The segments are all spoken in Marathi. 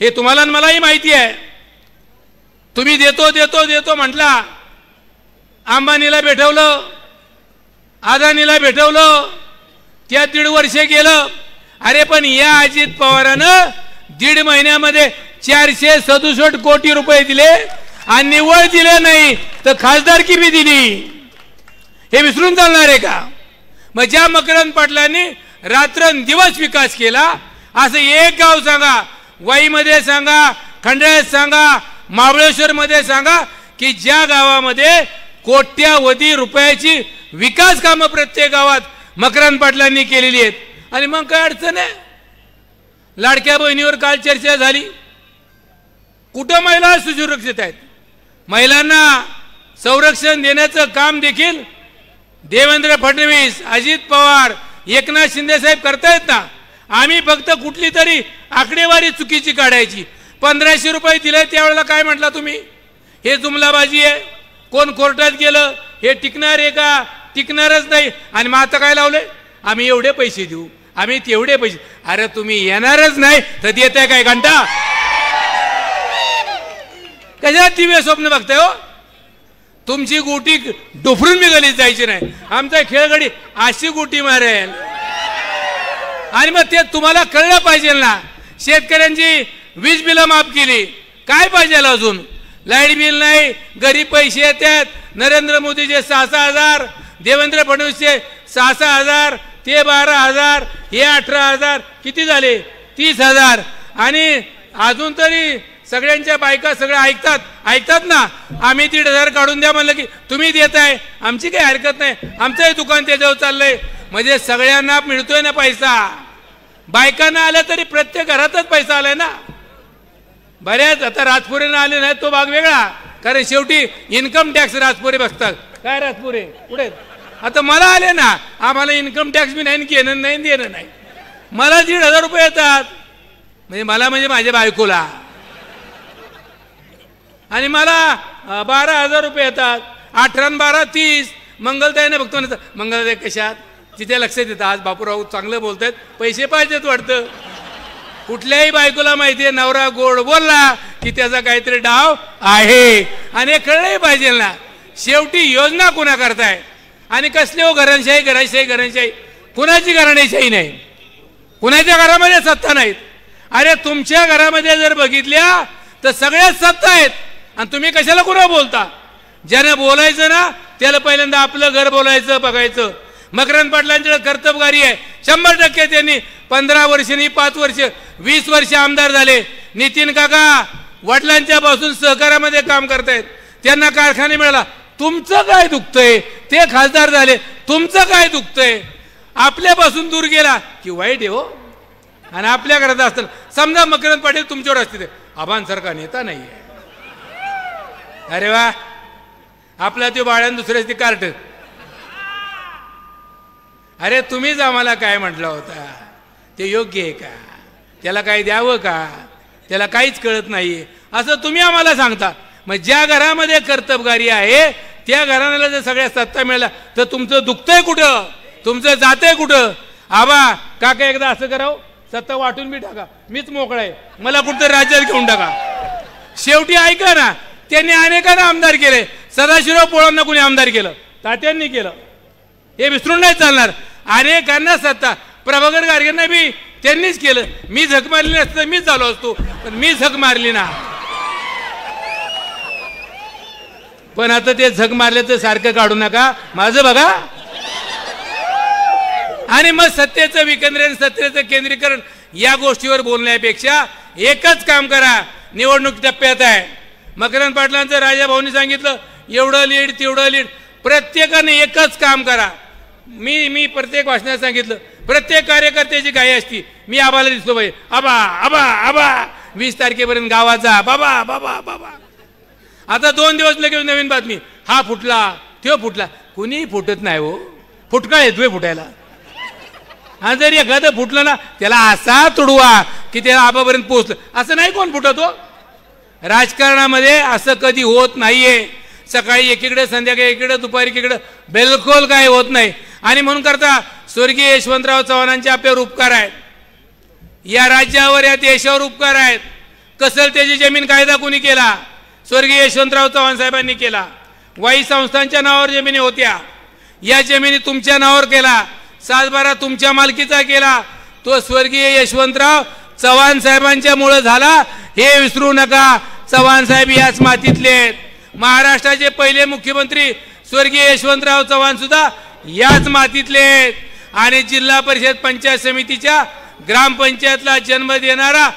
हे तुम्हाला आणि मलाही माहिती आहे। तुम्ही देतो देतो देतो म्हटला, अंबानीला भेटवलं, अदानीला भेटवलं, त्या 1.5 वर्ष गेलं। अरे पण या अजित पवारानं 1.5 महिन्यामध्ये 467 कोटी रुपये दिले आणि निव्वळ दिले नाही तर खासदारकी बी दिली। हे विसरून चालणार आहे का? मग ज्या मकरंद पाटलांनी रात्रंदिवस विकास केला, असं एक गाव सांगा, वाईमध्ये सांगा, खंडाळ्यात सांगा, महाबळेश्वर मध्ये सांगा की ज्या गावामध्ये कोट्यावधी रुपयाची विकास कामं प्रत्येक गावात मकरंद पाटलांनी केलेली आहेत। आणि मग काय अडचण आहे? लाडक्या बहिणीवर काल चर्चा झाली, कुठं महिला सुरक्षित आहेत? महिलांना संरक्षण देण्याचं काम देखील देवेंद्र फडणवीस, अजित पवार, एकनाथ शिंदे साहेब करतायत ना। आम्ही फक्त कुठली तरी आकडेवारी चुकीची काढायची। 1500 रुपये दिले त्यावेळेला काय म्हटला तुम्ही? हे जुमलाबाजी आहे, कोण कोर्टात गेलं, हे टिकणार आहे का? टिकणारच नाही। आणि मग आता काय लावलंय? आम्ही एवढे पैसे देऊ, आम्ही तेवढे पैसे। अरे तुम्ही येणारच नाही तर देताय काय घंटा? कशा दिव्य स्वप्न बघताय हो? तुमची गोटी डोफरून बी गलीत जायची नाही, आमचा खेळगडी अशी गोटी मारेल। आणि मग ते तुम्हाला कळलं पाहिजे ना। शेतकऱ्यांची वीज बिलं माफ केली, काय पाहिजे अजून? लाईट बिल नाही, गरीब पैसे येतात। नरेंद्र मोदीचे 6,000, देवेंद्र फडणवीसचे 6,000, ते 12,000, हे 18,000, किती झाले? 30,000। आणि अजून तरी सगळ्यांच्या बायका सगळं ऐकतात ना। आम्ही 1,500 काढून द्या म्हणलं की तुम्ही देताय, आमची काही हरकत नाही, आमचंही दुकान त्याच्यावर चाललंय। म्हणजे सगळ्यांना मिळतोय ना पैसा। बायकांना आलं तरी प्रत्येक घरातच पैसा आलाय ना। बऱ्याच आता राजपुरेनं आले नाही तो भाग वेगळा, कारण शेवटी इन्कम टॅक्स राजपुरे बसतात। काय राजपुरे पुढे? आता मला आले ना, आम्हाला इन्कम टॅक्स बी नाही, घेणं नाही, देणं नाही। मला 1,500 रुपये येतात, म्हणजे मला म्हणजे माझ्या बायकोला, आणि मला 12,000 रुपये येतात। 18 आणि 12 30। मंगलताईने बघतो ना, मंगलताई कशात? तिथे लक्ष देतात। आज बापूराव चांगलं बोलतायत, पैसे पाहिजेत वाटतं। कुठल्याही बायकोला माहिती आहे नवरा गोड बोलला की त्याचा काहीतरी डाव आहे, आणि हे कळलंही पाहिजे ना। शेवटी योजना कोणा करताय? आणि कसले हो घरांशाही, घरांशाही कुणाची घराणेशाही नाही, कुणाच्या घरामध्ये सत्ता नाहीत। अरे तुमच्या घरामध्ये जर बघितल्या तर सगळ्याच सत्ता आहेत, आणि तुम्ही कशाला कुणा बोलता? ज्याने बोलायचं ना त्याला पहिल्यांदा आपलं घर बोलायचं बघायचं। मकरंद पाटलांच्याकडे कर्तबगारी आहे 100%। त्यांनी 15 वर्ष, 5 वर्ष, 20 वर्ष आमदार झाले। नितीन काका वडिलांच्या पासून सहकार्यामध्ये काम करतायत, त्यांना कारखाने मिळाला। तुमचं काय दुखतंय? ते खासदार झाले, तुमचं काय दुखतंय? आपल्यापासून दूर गेला की वाईट आहे हो। आणि आपल्या घरात असताना समजा मकरंद पाटील तुमच्यावर असते, आबांसारखा नेता नाहीये। अरे वा, आपला तो बाळ्यान दुसऱ्याच ती कार्ट। अरे तुम्हीच आम्हाला काय म्हटलं होता? ते योग्य आहे का? त्याला काही द्यावं का? त्याला काहीच कळत नाहीये असं तुम्ही आम्हाला सांगता। मग ज्या घरामध्ये कर्तबगारी आहे त्या घराण्याला जर सगळ्या सत्ता मिळाल्या तर तुमचं दुखतंय कुठं? तुमचं जातंय कुठं? आबा काका एकदा असं करावं, सत्ता वाटून बी टाका, मीच मोकळा आहे, मला कुठं राज्यात घेऊन टाका। शेवटी ऐका ना, त्यांनी अनेकांना आमदार केले। सदाशिवराव पोळांना कोणी आमदार केलं? तात्यांनी केलं, हे विसरून नाही चालणार। अनेकांना सत्ता, प्रभाकर गारगेंना बी त्यांनीच केलं। मी झक मारली नसतं मीच झालो असतो, पण मी झक मारली ना। पण आता ते झक मारल्याचं सारखं काढू नका, माझं बघा। आणि मग सत्तेचं विकेंद्रीकरण, सत्तेचं केंद्रीकरण या गोष्टीवर बोलण्यापेक्षा एकच काम करा। निवडणूक टप्प्यात आहे, मकरंद पाटलांचं राजा भाऊंनी सांगितलं एवढं लीड तेवढं लीड। प्रत्येकाने एकच काम करा। मी प्रत्येक भाषणात सांगितलं, प्रत्येक कार्यकर्त्याची घाई असती, मी आबाला दिसलो पाहिजे, आबा आबा आबा, 20 तारखेपर्यंत गावाचा बाबा बाबा बाबा। आता 2 दिवस लगेच नवीन बातमी, हा फुटला तो फुटला। कुणीही फुटत नाही हो, फुटका येतोय फुटायला। आणि जर एखादं फुटलं ना त्याला असा तुडवा की त्याला आबापर्यंत पोहोचलं, असं नाही कोण फुटत हो। राजकारणामध्ये असं कधी होत नाहीये। सकाळी एकीकडे, संध्याकाळी एकीकडे, दुपारी एकीकडे, बिलकुल काय होत नाही। आणि म्हणून करता स्वर्गीय यशवंतराव चव्हाणांचे आपल्यावर उपकार आहेत, या राज्यावर या देशावर उपकार आहेत। कसल त्याची जमीन कायदा कोणी केला? स्वर्गीय यशवंतराव चव्हाण साहेबांनी केला. वाई संस्थांच्या नावावर जमिनी होत्या, या जमिनी तुमच्या नावावर केला. सातबारा तुमच्या मालकीचा केला, तो स्वर्गीय यशवंतराव चव्हाण साहेबांच्या मुळे झाला, हे विसरू नका. चव्हाण साहेब याच मातीतले. महाराष्ट्राचे पहिले मुख्यमंत्री स्वर्गीय यशवंतराव चव्हाण सुद्धा याच मातीतले. आणि जिल्हा परिषद पंचायत समितीच्या ग्रामपंचायतला जन्म देणारा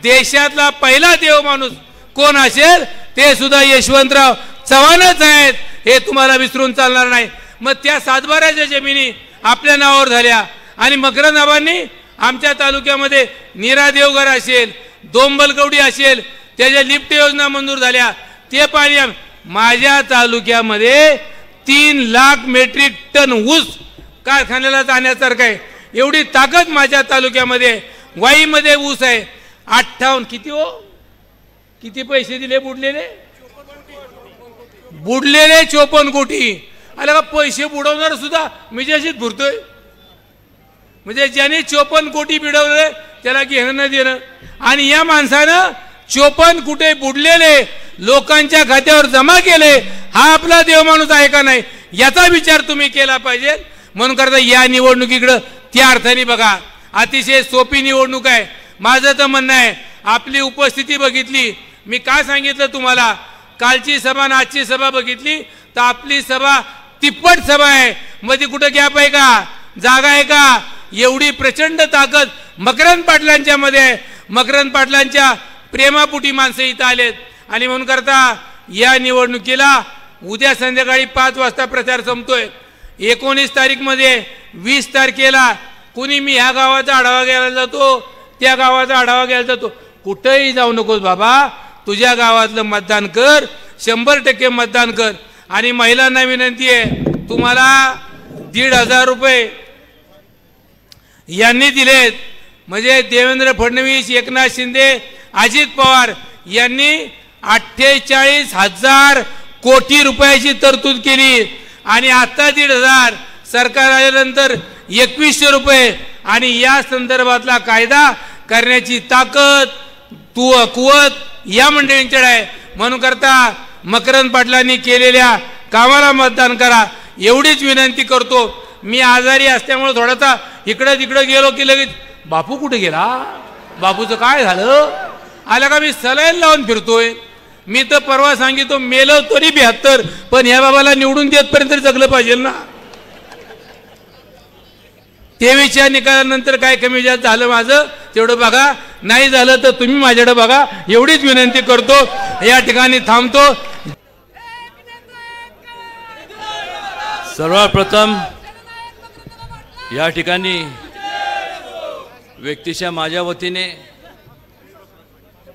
देशातला पहिला देव माणूस कोण असेल ते सुद्धा यशवंतराव चव्हाणच आहेत, हे तुम्हाला विसरून चालणार नाही. मग त्या सातबाऱ्याच्या जमिनी आपल्या नावावर झाल्या. आणि मकरंदाबांनी आमच्या तालुक्यामध्ये नीरा देवघर असेल, दोंबलकवडी असेल, त्याच्या लिफ्ट योजना मंजूर झाल्या. ते पाणी माझ्या तालुक्यामध्ये 3 लाख मेट्रिक टन ऊस कारखान्याला जाण्यासारखं आहे. एवढी ताकद माझ्या तालुक्यामध्ये. वाईमध्ये ऊस आहे 58 किती हो, किती पैसे दिले बुडलेले? 54 कोटी. आला का पैसे बुडवणार सुद्धा मी ज्याशीच भरतोय. म्हणजे ज्याने 54 कोटी बुडवले त्याला घेणं न देणं. आणि या माणसानं 54 कोटी बुडलेले लोकांच्या खात्यावर जमा केले, हा आपला देव माणूस आहे का नाही याचा विचार तुम्ही केला पाहिजे. म्हणून करता या निवडणुकीकडे त्या अर्थाने बघा. अतिशय सोपी निवडणूक आहे. माझं तर म्हणणं आहे, आपली उपस्थिती बघितली, मी काय सांगितलं तुम्हाला, कालची सभा आणि आजची सभा बघितली तर आपली सभा तिप्पट सभा आहे. मध्ये कुठं गॅप आहे का, जागा आहे का? एवढी प्रचंड ताकद मकरंद पाटलांच्या मध्ये आहे. मकरंद पाटलांच्या प्रेमापुटी माणसं इथं आलेत. आणि म्हणून करता या निवडणुकीला उद्या संध्याकाळी 5 वाजता प्रचार संपतोय. 19 तारीखमध्ये 20 तारखेला कुणी मी ह्या गावाचा आढावा घ्यायला जातो, त्या गावाचा आढावा घ्यायला जातो, कुठेही जाऊ नकोस बाबा. तुझ्या गावातलं मतदान कर, 100% मतदान कर. आणि महिलांना विनंती आहे, तुम्हाला 1,500 रुपये यांनी दिलेत. म्हणजे देवेंद्र फडणवीस, एकनाथ शिंदे, अजित पवार यांनी 48,000 कोटी रुपयाची तरतूद केली. आणि आता 1,500 सरकार आल्यानंतर 2,100 रुपये. आणि या संदर्भातला कायदा करण्याची ताकद कुवत या मंडळींकडे आहे. म्हणून करता मकरंद पाटलांनी केलेल्या कामाला मतदान करा एवढीच विनंती करतो. मी आजारी असल्यामुळे थोडासा इकडं तिकडं गेलो की लगेच बापू कुठे गेला, बापूचं काय झालं, आला का मी सलाईन लावून फिरतोय. मी तर परवा सांगितलं मेलो तरी 72, पण ह्या बाबाला निवडून देतपर्यंत जगलं पाहिजे ना. 23च्या निकालानंतर काय कमी जास्त झालं माझं तेवढं बघा, नाही झालं तर तुम्ही माझ्याकडे बघा एवढीच विनंती करतो. या ठिकाणी थांबतो. सर्वप्रथम या ठिकाणी व्यक्तिशः माझ्या वतीने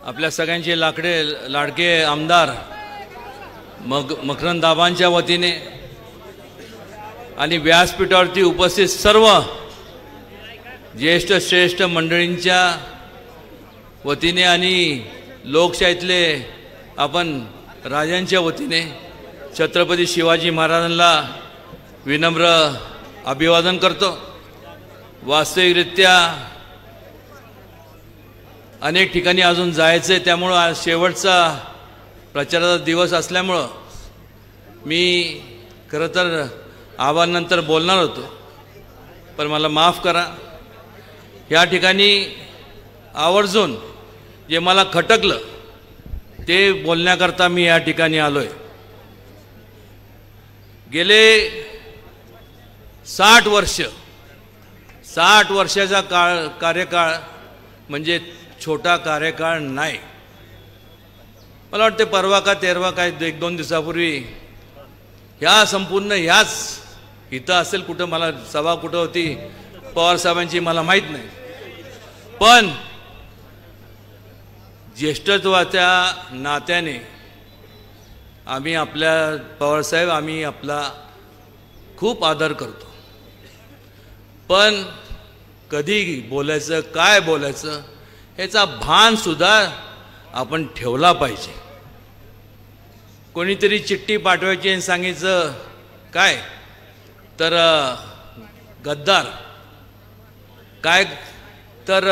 आपल्या सगळ्यांचे लाडके आमदार मकरंद दाभांच्या वतीने आणि व्यासपीठावरती उपस्थित सर्व ज्येष्ठ श्रेष्ठ मंडळींच्या वतीने आणि लोकशाहीतले आपण राजांच्या वतीने छत्रपती शिवाजी महाराजांना विनम्र अभिवादन करतो. वास्तविकरित्या अनेक ठिकाणी अजून जायचं आहे, त्यामुळं आज शेवटचा प्रचाराचा दिवस असल्यामुळं मी खरं तर आवानंतर बोलणार होतो, पण मला माफ करा. या ठिकाणी आवर्जून जे मला खटकलं ते बोलण्याकरता मी या ठिकाणी आलो आहे. गेले 60 वर्षाचा कार्यकाळ म्हणजे छोटा कार्यकाळ नाही. मला वाटते परवा का तेरवा काय 1-2 दिवसापूर्वी ह्या संपूर्ण ह्याच इथं असेल कुठं, मला सभा कुठं होती पवार साहेबांची मला माहीत नाही, पण ज्येष्ठत्वाच्या नात्याने आम्ही आपल्या पवारसाहेब आम्ही आपला खूप आदर करतो. पण कधी बोलायचं काय बोलायचं याचा भान सुद्धा आपण ठेवला पाहिजे. कोणीतरी चिठ्ठी पाठवायची आणि सांगायचं काय तर गद्दार काय, तर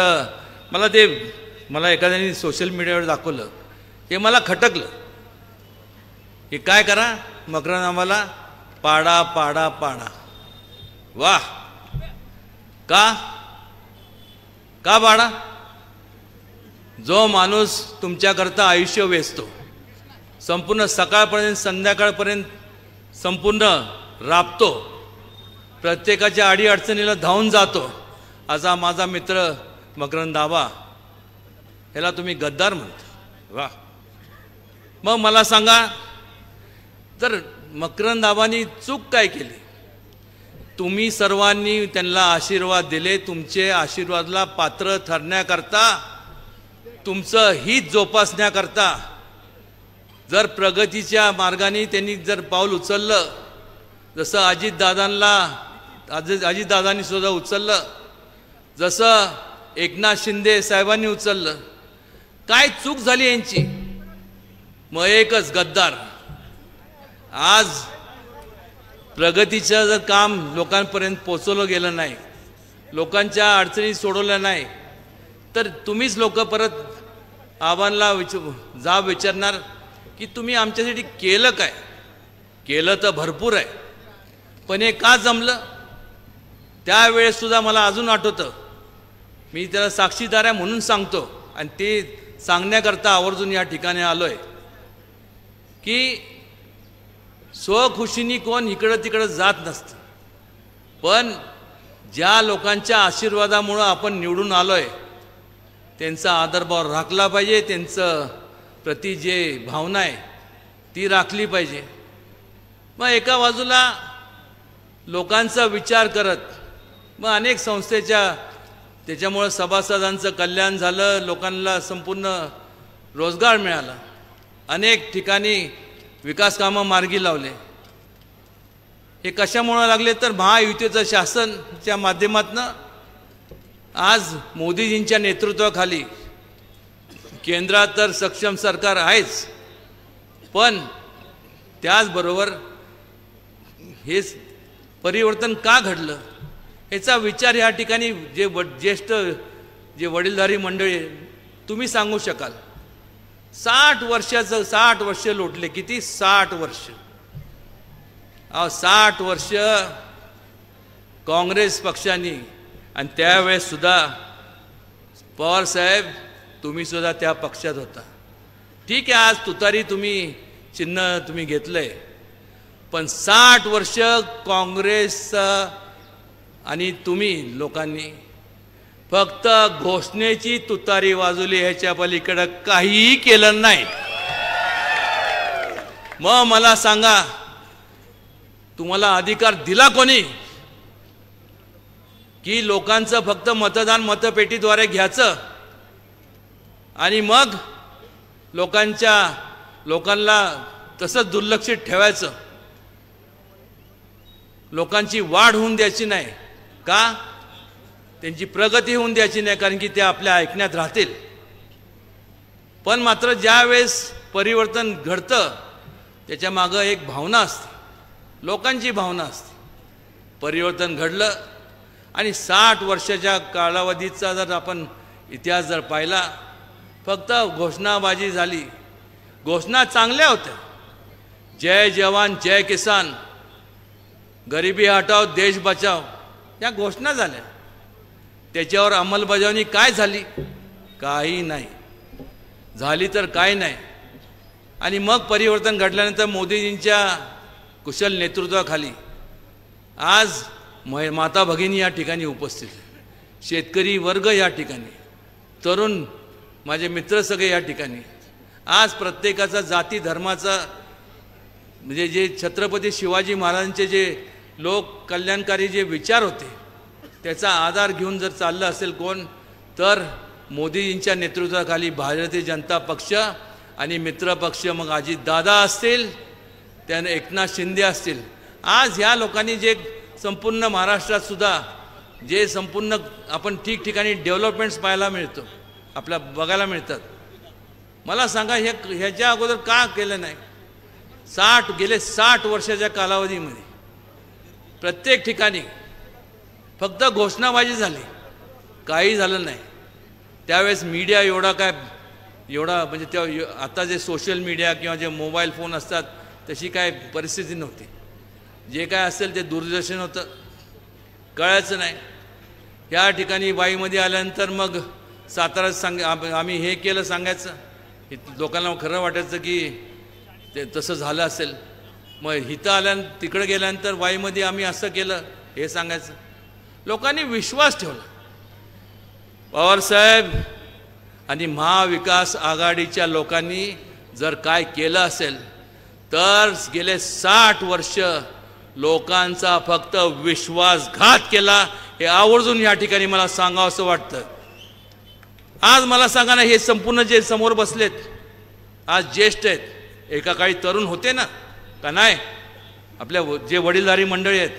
मला ते मला एखाद्याने सोशल मीडियावर दाखवलं, हे मला खटकलं की काय करा, मकरंद आम्हाला पाडा पाडा पाडा. वाह, का का पाडा? जो माणूस तुमच्याकरता आयुष्य वेचतो, संपूर्ण सकाळपर्यंत संध्याकाळपर्यंत संपूर्ण राबतो, प्रत्येकाच्या अडीअडचणीला धावून जातो, असा माझा मित्र मकरंद आबा, ह्याला तुम्ही गद्दार म्हणता. वा, मग मला सांगा, तर मकरंद आबांनी चूक काय केली? तुम्ही सर्वांनी त्यांना आशीर्वाद दिले. तुमचे आशीर्वादला पात्र ठरण्याकरता, तुमचं हित जोपासण्याकरता, जर प्रगतीच्या मार्गाने त्यांनी जर पाऊल उचललं, जसं अजितदादांनी सुद्धा उचललं, जसं एकनाथ शिंदे साहेबांनी उचललं, काय चूक झाली यांची? मग एकच गद्दार. आज प्रगतीचं जर काम लोकांपर्यंत पोचवलं गेलं नाही, लोकांच्या अडचणी सोडवल्या नाही, तर तुम्हीच लोक परत आव्हानला विचारणार की तुम्ही आमच्यासाठी केलं काय? केलं तर भरपूर आहे, पण हे का जमलं? त्यावेळेस सुद्धा मला अजून आठवतं, मी त्याला साक्षीदार आहे म्हणून सांगतो, आणि ते सांगण्याकरता आवर्जून या ठिकाणी आलो आहे की स्वखुशीनी कोण इकडं तिकडं जात नसतं, पण ज्या लोकांच्या आशीर्वादामुळं आपण निवडून आलो आहे त्यांचा आदरभाव राखला पाहिजे, त्यांचं प्रति जे भावना आहे ती राखली पाहिजे. मग एका बाजूला लोकांचा विचार करत मग अनेक संस्थेच्या त्याच्यामुळं सभासदांचं कल्याण झालं, लोकांना संपूर्ण रोजगार मिळाला, अनेक ठिकाणी विकास कामं मार्गी लावले. हे कशामुळं लागले? तर महायुतीचं शासनच्या माध्यमातून आज मोदीजींच्या नेतृत्वाखाली केंद्रात तर सक्षम सरकार आहेच, पण त्याचबरोबर हे परिवर्तन का घडलं याचा विचार या ठिकाणी जे ज्येष्ठ जे वडीलधारी मंडळी तुम्ही सांगू शकाल. 60 वर्ष लोटले. किती? 60 वर्ष. 60 वर्ष काँग्रेस पक्षाने, आणि त्यावेळेस सुद्धा पवार साहेब तुम्ही सुद्धा त्या पक्षात होता. ठीक आहे, आज तुतारी तुम्ही चिन्ह तुम्ही घेतलंय, पण 60 वर्ष काँग्रेस आणि तुम्ही लोकांनी फक्त घोषणेची तुतारी वाजवली, ह्याच्या पलीकडे काहीही केलं नाही. मग मला सांगा, तुम्हाला अधिकार दिला कोणी की लोकांचं फक्त मतदान मतपेटीद्वारे घ्यायचं आणि मग लोकांना तसंच दुर्लक्षित ठेवायचं, लोकांची वाढ होऊन द्यायची नाही? का? त्यांची प्रगती होऊन द्यायची नाही, कारण की ते आपल्या ऐकण्यात राहतील. पण मात्र ज्यावेळेस परिवर्तन घडतं त्याच्या मागं एक भावना असते, लोकांची भावना असते. परिवर्तन घडलं आणि 60 वर्षाच्या कालावधीचा जर आपण इतिहास जर पाहिला, फक्त घोषणाबाजी झाली. घोषणा चांगल्या होत्या, जय जवान जय किसान, गरिबी हटाओ देश बचाओ, या घोषणा झाल्या. त्याच्यावर अंमलबजावणी काय झाली? काही नाही झाली, तर काय नाही. आणि मग परिवर्तन घडल्यानंतर मोदीजींच्या कुशल नेतृत्वाखाली आज माता भगिनी या ठिकाणी उपस्थित आहे, शेतकरी वर्ग या ठिकाणी, तरुण माझे मित्र सगळे या ठिकाणी. आज प्रत्येकाचा जाती धर्माचा म्हणजे जे छत्रपती शिवाजी महाराजांचे जे लोक कल्याणकारी जे विचार होते त्याचा आधार घेऊन जर चाललं असेल कोण, तर मोदीजींच्या नेतृत्वाखाली भारतीय जनता पक्ष आणि मित्र पक्ष, मग अजितदादा असतील, त्याने एकनाथ शिंदे असतील. आज ह्या लोकांनी जे संपूर्ण महाराष्ट्रात सुद्धा जे संपूर्ण आपण ठिकठिकाणी डेव्हलपमेंट्स पाहायला मिळतो, आपल्या बघायला मिळतात. मला सांगा, ह्याच्या अगोदर का केलं नाही? गेले 60 वर्षाच्या कालावधीमध्ये प्रत्येक ठिकाणी फक्त घोषणाबाजी झाली, काही झालं नाही. त्यावेळेस मीडिया एवढा म्हणजे त्या आता जे सोशल मीडिया किंवा जे मोबाईल फोन असतात तशी काय परिस्थिती नव्हती. जे काय असेल ते दूरदर्शन होतं, कळायचं नाही. या ठिकाणी वाईमध्ये आल्यानंतर मग सातारा आम्ही हे केलं सांगायचं, लोकांना खरं वाटायचं की ते तसं झालं असेल. मग इथं आल्यानंतर तिकडं गेल्यानंतर वाईमध्ये आम्ही असं केलं हे सांगायचं. लोकांनी विश्वास ठेवला. पवारसाहेब आणि महाविकास आघाडीच्या लोकांनी जर काय केलं असेल तर गेले 60 वर्ष लोकांचा फक्त विश्वासघात केला, हे आवर्जून या ठिकाणी मला सांगावं असं वाटतं. आज मला सांगा ना, हे संपूर्ण जे समोर बसलेत आज ज्येष्ठ आहेत, एका काळी तरुण होते ना का नाही, आपल्या जे वडीलधारी मंडळी आहेत,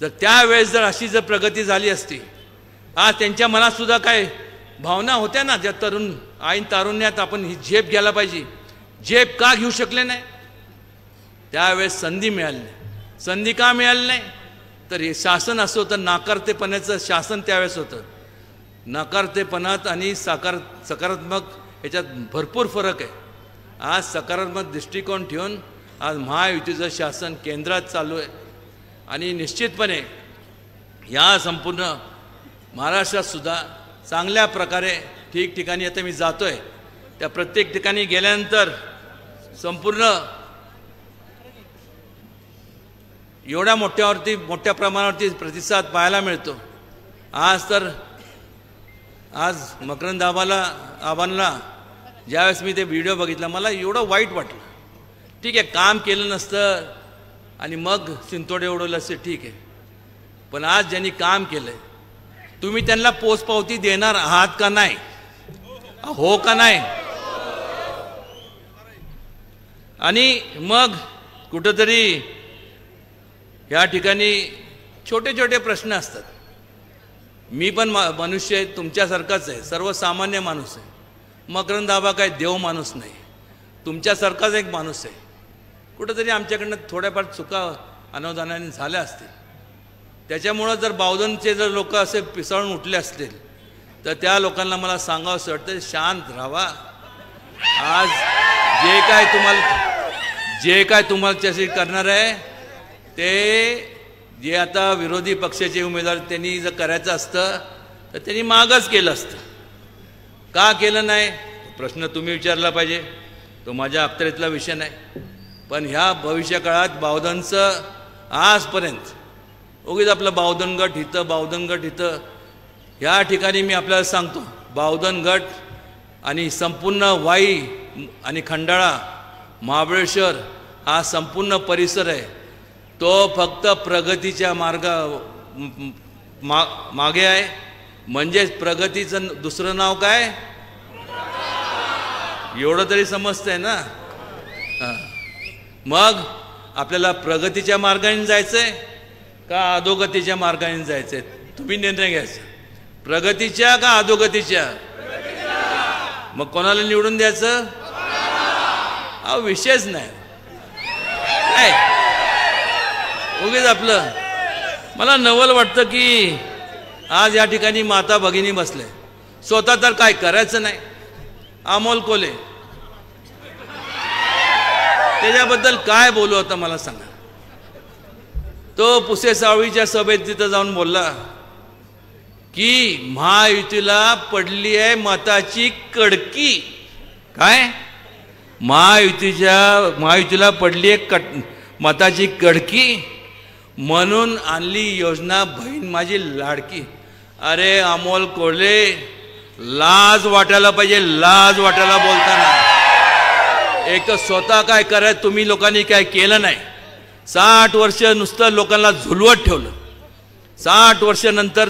जर त्यावेळेस जर अशी जर प्रगती झाली असती, आज त्यांच्या मनात सुद्धा काय भावना होत्या ना, ज्या तरुण ऐन तारुण्यात आपण ही झेप घ्यायला पाहिजे, झेप का घेऊ शकले नाही? त्यावेळेस संधी मिळाली नाही. संधी का मिळाली नाही? तर हे शासन असं होतं, नाकारतेपणाचं शासन त्यावेळेस होतं. नकारतेपणात आणि सकारात्मक याच्यात भरपूर फरक आहे. आज सकारात्मक दृष्टिकोन ठेवून आज महायुतीचं शासन केंद्रात चालू आहे आणि निश्चितपणे या संपूर्ण महाराष्ट्रात सुद्धा चांगल्या प्रकारे ठिकठिकाणी आता मी जातो आहे, त्या प्रत्येक ठिकाणी गेल्यानंतर संपूर्ण एवढ्या मोठ्या प्रमाणावरती प्रतिसाद पाहायला मिळतो. आज मकरंद आबांना ज्यावेळेस मी ते व्हिडिओ बघितला मला एवढं वाईट वाटलं. ठीक आहे, काम केलं नसतं आणि मग शिंतोडे उडवलं असते, ठीक आहे, पण आज ज्यांनी काम केलंय तुम्ही त्यांना पोचपावती देणार आहात का नाही? हो का नाही? आणि मग कुठंतरी या ठिकाणी छोटे छोटे प्रश्न असतात. मी पण मनुष्य आहे, तुमच्यासारखाच आहे, सर्वसामान्य माणूस आहे. मकरंद आबा काय देव माणूस नाही, तुमच्यासारखाच एक माणूस आहे. कुठंतरी आमच्याकडनं थोड्याफार चुका अनावधानाने झाल्या असतील, त्याच्यामुळं जर बावधनचे जर लोक असे पिसाळून उठले असतील तर त्या लोकांना मला सांगावं असं वाटतं, शांत राहावा. आज जे काय तुम्हाला त्याशी करणार आहे ते जे आता विरोधी पक्षाचे उमेदवार त्यांनी जर करायचं असतं तर त्यांनी मागच केलं असतं. का केलं नाही प्रश्न तुम्ही विचारला पाहिजे, तो माझ्या अखत्यारीतला विषय नाही. पण ह्या भविष्यकाळात बावधनचं आजपर्यंत उगीच आपलं बावधन गट इथं ह्या ठिकाणी मी आपल्याला सांगतो, बावधन गट आणि संपूर्ण वाई आणि खंडाळा महाबळेश्वर हा संपूर्ण परिसर आहे, तो फक्त प्रगतीच्या मागे आहे. म्हणजेच प्रगतीचं दुसरं नाव काय? एवढं तरी समजतंय ना. मग आपल्याला प्रगतीच्या मार्गाने जायचंय का अधोगतीच्या मार्गाने जायचंय? तुम्ही निर्णय घ्यायचा. प्रगतीच्या का अधोगतीच्या? मग कोणाला निवडून द्यायचं? हा विषयच नाही. उगीच आपलं मला नवल वाटतं की आज या ठिकाणी माता भगिनी बसले, स्वतः तर काय करायचं नाही. अमोल कोल्हे त्याच्याबद्दल काय बोलू आता मला सांगा. तो पुसे सावळीच्या सभेत तिथं जाऊन बोलला की महायुतीला पडली आहे मताची कडकी. काय? महायुतीला पडली आहे मताची कडकी म्हणून आणली योजना बहीण माझी लाडकी. अरे अमोल कोल्हे, लाज वाटायला पाहिजे, लाज वाटायला बोलताना. एक तर स्वतः काय करायचं तुम्ही लोकांनी काय केलं नाही. 60 वर्ष नुसतं लोकांना झुलवत ठेवलं. 60 वर्षानंतर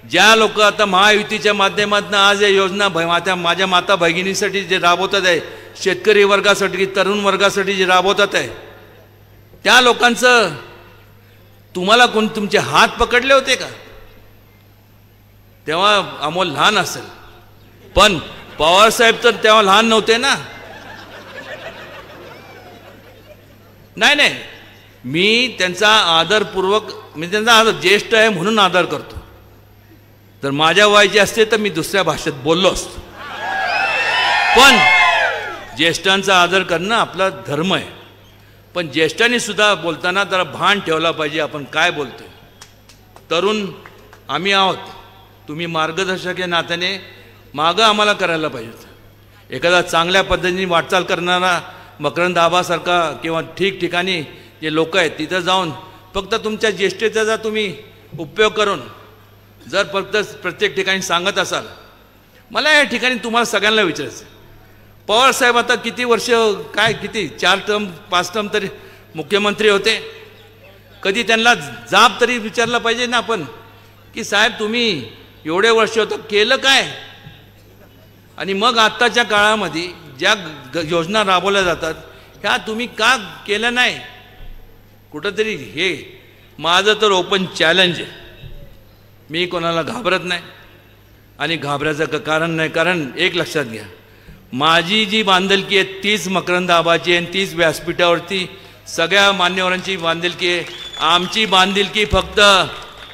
ज्या लोक आता महायुतीच्या माध्यमातून आज या योजना माझ्या माता भगिनीसाठी जे राबवतात आहे, शेतकरी वर्गासाठी तरुण वर्गासाठी जे राबवतात आहे, त्या लोकांचं तुम्हाला कोण तुमचे हात पकडले होते का? तेव्हा अमोल लहान असेल, पण पवारसाहेब तर तेव्हा लहान नव्हते ना. नाही, मी त्यांचा आदरपूर्वक, मी त्यांचा ज्येष्ठ आहे म्हणून आदर करतो. जर माझ्या वयाचे असते तर मी दुसऱ्या भाषेत बोललो असतो. पण ज्येष्ठांचा आदर करणं आपला धर्म आहे. पण ज्येष्ठांनी सुद्धा बोलताना जरा भान ठेवला पाहिजे आपण काय बोलतोय. तरुण आम्ही आहोत, तुम्ही मार्गदर्शक या नात्याने मागं आम्हाला करायला पाहिजे. एखादा चांगल्या पद्धतीने वाटचाल करणारा मकरंद आबासारखा किंवा ठिकठिकाणी जे लोक आहेत तिथं जाऊन फक्त तुमच्या ज्येष्ठतेचा तुम्ही उपयोग करून जर फक्त प्रत्येक ठिकाणी सांगत असाल. मला या ठिकाणी तुम्हाला सगळ्यांना विचारायचं, पवारसाहेब आता किती वर्ष, काय किती 4 टर्म 5 टर्म तरी मुख्यमंत्री होते. कधी त्यांना जाब तरी विचारला पाहिजे ना आपण की साहेब तुम्ही एवढे वर्ष होतं केलं काय. आणि मग आत्ताच्या काळामध्ये ज्या योजना राबवल्या जातात ह्या तुम्ही का केल्या नाही. कुठंतरी हे माझं तर ओपन चॅलेंज आहे. मी कोणाला घाबरत नाही आणि घाबरायचं कारण नाही. कारण एक लक्षात घ्या, माझी जी बांधिलकी आहे तीच मकरंद आबाची आणि तीच व्यासपीठावरती सगळ्या मान्यवरांची बांधिलकी आहे. आमची बांधिलकी फक्त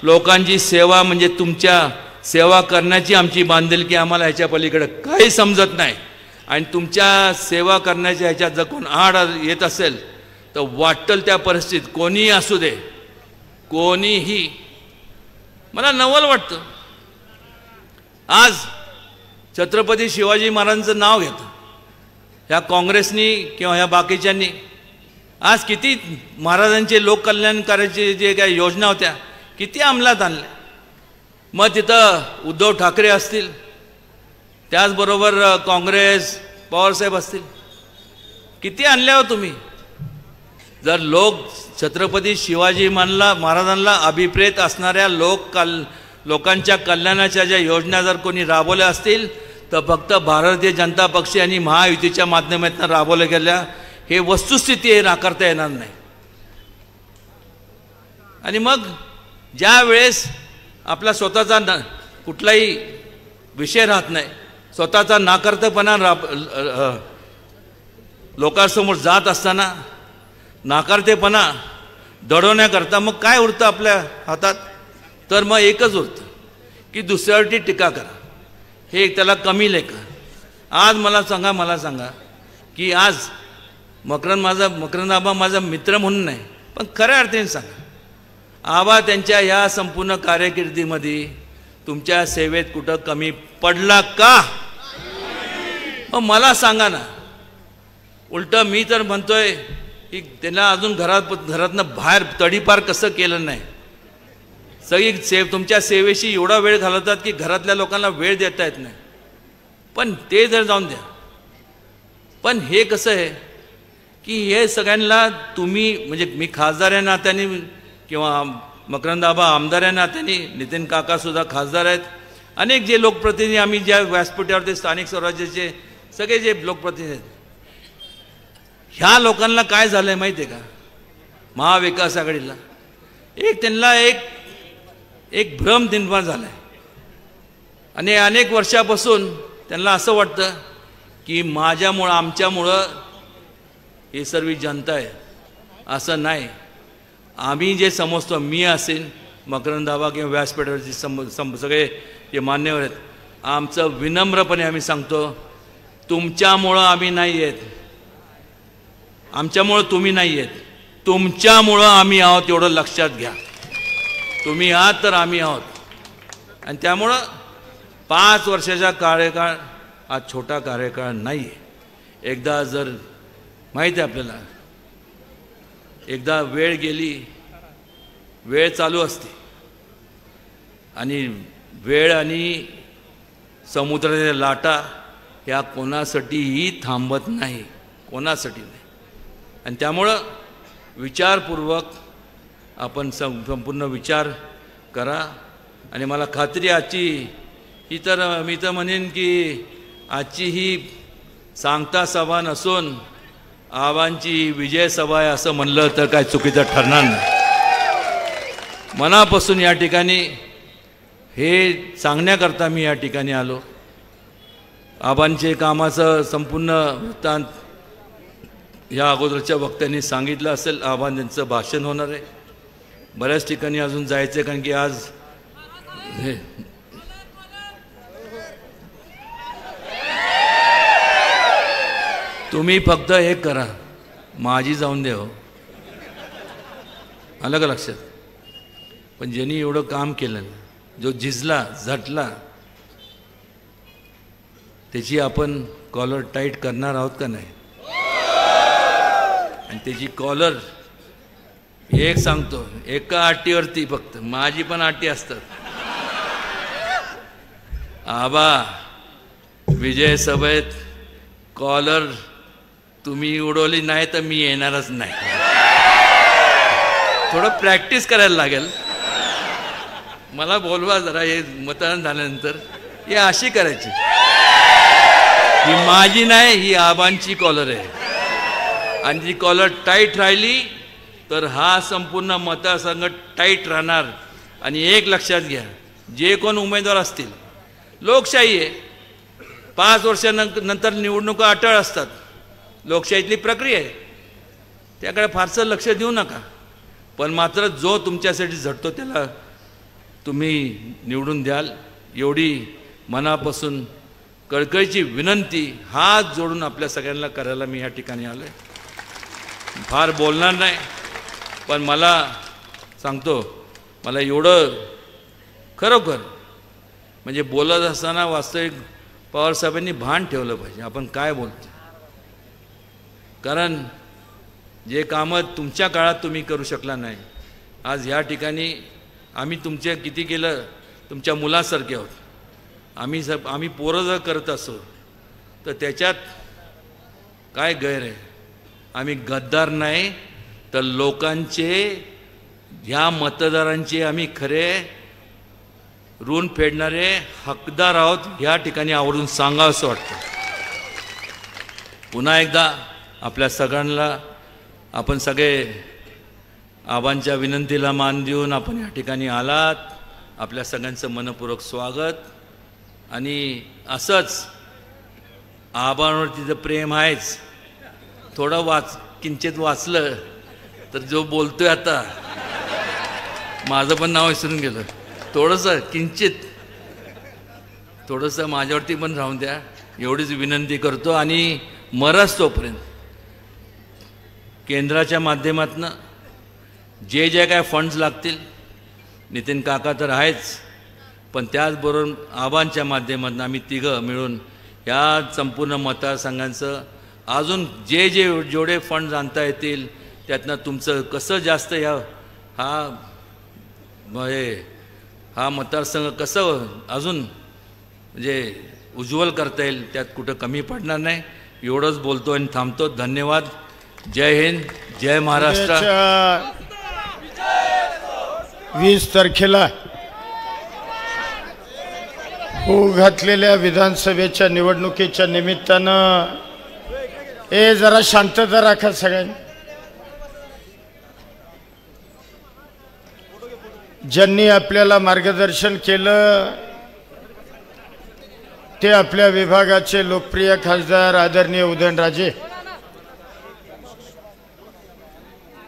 लोकांची सेवा म्हणजे तुमच्या सेवा करण्याची आमची बांधिलकी. आम्हाला ह्याच्या पलीकडे काही समजत नाही. आणि तुमच्या सेवा करण्याच्या ह्याच्यात जर कोण आड येत असेल तर वाटेल त्या परिस्थितीत कोणीही असू दे, कोणीही, मला नवल वाटतं आज छत्रपती शिवाजी महाराजांचं नाव घेतं ह्या काँग्रेसनी किंवा ह्या बाकीच्यांनी. आज किती महाराजांचे लोककल्याणकाराचे जे काही योजना होत्या किती अंमलात आणल्या. मग तिथं उद्धव ठाकरे असतील, त्याचबरोबर काँग्रेस पवारसाहेब असतील, किती आणल्या हो तुम्ही. जर छत्रपती शिवाजी महाराजांना अभिप्रेत असणाऱ्या लोकांच्या कल्याणाच्या ज्या योजना जर कोणी राबवल्या असतील तर फक्त भारतीय जनता पक्ष आणि महायुतीच्या माध्यमातून राबवल्या गेल्या. हे वस्तुस्थिती आहे, नाकारता येणार नाही. आणि मग ज्या वेळेस आपला स्वतःचा कुठलाही विषय राहत नाही, स्वतःचा नाकारतेपणा लोकांसमोर जात असताना नाकारतेपणा दडवण्याकरता मग काय उरतं आपल्या हातात. तर मग एकच उरतं की दुसऱ्यावरती टीका करा. हे त्याला कमी लेखा. आज मला सांगा की आज मकरंद आबा माझा मित्र म्हणून नाही, पण खऱ्या अर्थाने सांगा, आबा त्यांच्या ह्या संपूर्ण कारकिर्दीमध्ये तुमच्या सेवेत कुठं कमी पडला का. मला सांगा ना. उलट मी तर म्हणतोय की त्यांना अजून घरातनं बाहेर तडीपार कसं केलं नाही. सगळी तुमच्या सेवेशी एवढा वेळ घालवतात की घरातल्या लोकांना वेळ देता येत नाही. पण ते जर जाऊन द्या. पण हे कसं आहे की हे सगळ्यांना तुम्ही म्हणजे मी खासदार या नात्याने किंवा मकरंद आबा आमदार या नात्याने, नितीन काकासुद्धा खासदार आहेत, अनेक जे लोकप्रतिनिधी आम्ही ज्या व्यासपीठावरती स्थानिक स्वराज्याचे सगळे जे लोकप्रतिनिधी आहेत, ह्या लोकांना काय झालं आहे माहिती आहे का. महाविकास आघाडीला त्यांना एक भ्रम निर्माण झाला आहे. आणि अनेक वर्षापासून त्यांना असं वाटतं की माझ्यामुळं आमच्यामुळं हे सर्व जनता आहे. असं नाही. आम्ही जे समजतो, मी असेल, मकरंद आबा किंवा व्यासपीठावरचे सगळे जे मान्यवर आहेत, आमचं विनम्रपणे आम्ही सांगतो, तुमच्यामुळं आम्ही नाही आहेत, आमच्यामुळं तुम्ही नाही आहेत, तुमच्यामुळं आम्ही आहोत एवढं लक्षात घ्या. तुम्ही आहात तर आम्ही आहोत. आणि त्यामुळं 5 वर्षाचा कार्यकाळ हा छोटा कार्यकाळ नाही आहे. एकदा जर माहीत आहे आपल्याला, एकदा वेळ गेली, वेळ चालू असते. आणि वेळ आणि समुद्राच्या लाटा ह्या कोणासाठीही थांबत नाही, कोणासाठी नाही. आणि त्यामुळं विचारपूर्वक आपण संपूर्ण विचार करा. आणि मला खात्री आजची ही तर मी तर म्हणेन की आजची ही सांगता सभा नसून आबांची विजय सभा आहे असं म्हणलं तर काय चुकीचं ठरणार नाही. मनापासून या ठिकाणी हे सांगण्याकरता मी या ठिकाणी आलो. आबांचे कामाचं संपूर्ण वृत्तांत या अगोदरच्या वक्त्यांनी सांगितलं असेल. आबांचं भाषण होणार आहे. बऱ्याच ठिकाणी अजून जायचं आहे, कारण की आज तुम्ही फक्त हे करा, माझी जाऊन द्या हो, आलं का लक्षात? पण ज्यांनी एवढं काम केलं, जो झिजला झटला, त्याची आपण कॉलर टाईट करणार आहोत का नाही? आणि त्याची कॉलर एक सांगतो, एका अटीवरती, फक्त माझी पण अटी असतात. आबा विजय सभेत कॉलर तुम्ही उडवली नाही तर मी येणारच नाही. थोडं प्रॅक्टिस करायला लागेल. मला बोलवा जरा, हे मतदान झाल्यानंतर हे अशी करायची. ही माझी नाही, ही आबांची कॉलर आहे. आणि जी कॉलर टाईट राहिली तर हा संपूर्ण मतदारसंघ टाईट राहणार. आणि एक लक्षात घ्या, जे कोण उमेदवार असतील, लोकशाही आहे, 5 वर्षानंतर निवडणुका अटळ असतात, लोकशाहीतली प्रक्रिया आहे, त्याकडे फारसं लक्ष देऊ नका. पण मात्र जो तुमच्यासाठी झटतो त्याला तुम्ही निवडून द्याल, एवढी मनापासून कळकळीची विनंती हात जोडून आपल्या सगळ्यांना करायला मी या ठिकाणी आलो आहे. फार बोलणार नाही, पण मला सांगतो, मला एवढं खरोखर म्हणजे बोलत असताना वास्तविक पवारसाहेबांनी भान ठेवलं पाहिजे आपण काय बोलतो. कारण जे कामं तुमच्या काळात तुम्ही करू शकला नाही, आज ह्या ठिकाणी आम्ही तुमचे किती केलं, तुमच्या मुलासारखे आहोत. आम्ही पोरं जर करत असो तर त्याच्यात काय गैर आहे? आम्ही गद्दार नाही तर लोकांचे, ह्या मतदारांचे आम्ही खरे ऋण फेडणारे हकदार आहोत. ह्या ठिकाणी आवर्जून सांगावं असं वाटतं. पुन्हा एकदा आपल्या सगळ्यांना, आपण सगळे आबांच्या विनंतीला मान देऊन आपण या ठिकाणी आलात, आपल्या सगळ्यांचं मनपूर्वक स्वागत. आणि असंच आबांवरती तर प्रेम आहेच, थोडं किंचित वाचलं तर जो बोलतोय आता, माझं पण नाव विसरून गेलं, थोडंसं किंचित थोडंसं माझ्यावरती पण राहून द्या, एवढीच विनंती करतो. आणि मरस तोपर्यंत केंद्राच्या माध्यमातून जे जे काय फंड्स लागतील, नितीन काका तर आहेच, पण त्याचबरोबर आबांच्या माध्यमातून आम्ही तिघं मिळून या संपूर्ण मतदारसंघांचं अजून जेवढे फंड्स आणता येतील त्यातनं तुमचं कसं जास्त हा मतदारसंघ कसं अजून म्हणजे उज्ज्वल करता येईल, त्यात कुठं कमी पडणार नाही. एवढंच बोलतो आणि थांबतो. धन्यवाद. जय हिंद, जय महाराष्ट्र. 20 तारखेला होऊ घातलेल्या विधानसभेच्या निवडणुकीच्या निमित्तानं जरा शांतता राखा सगळ्यांनी. ज्यांनी आपल्याला मार्गदर्शन केलं ते आपल्या विभागाचे लोकप्रिय खासदार आदरणीय उदयनराजे,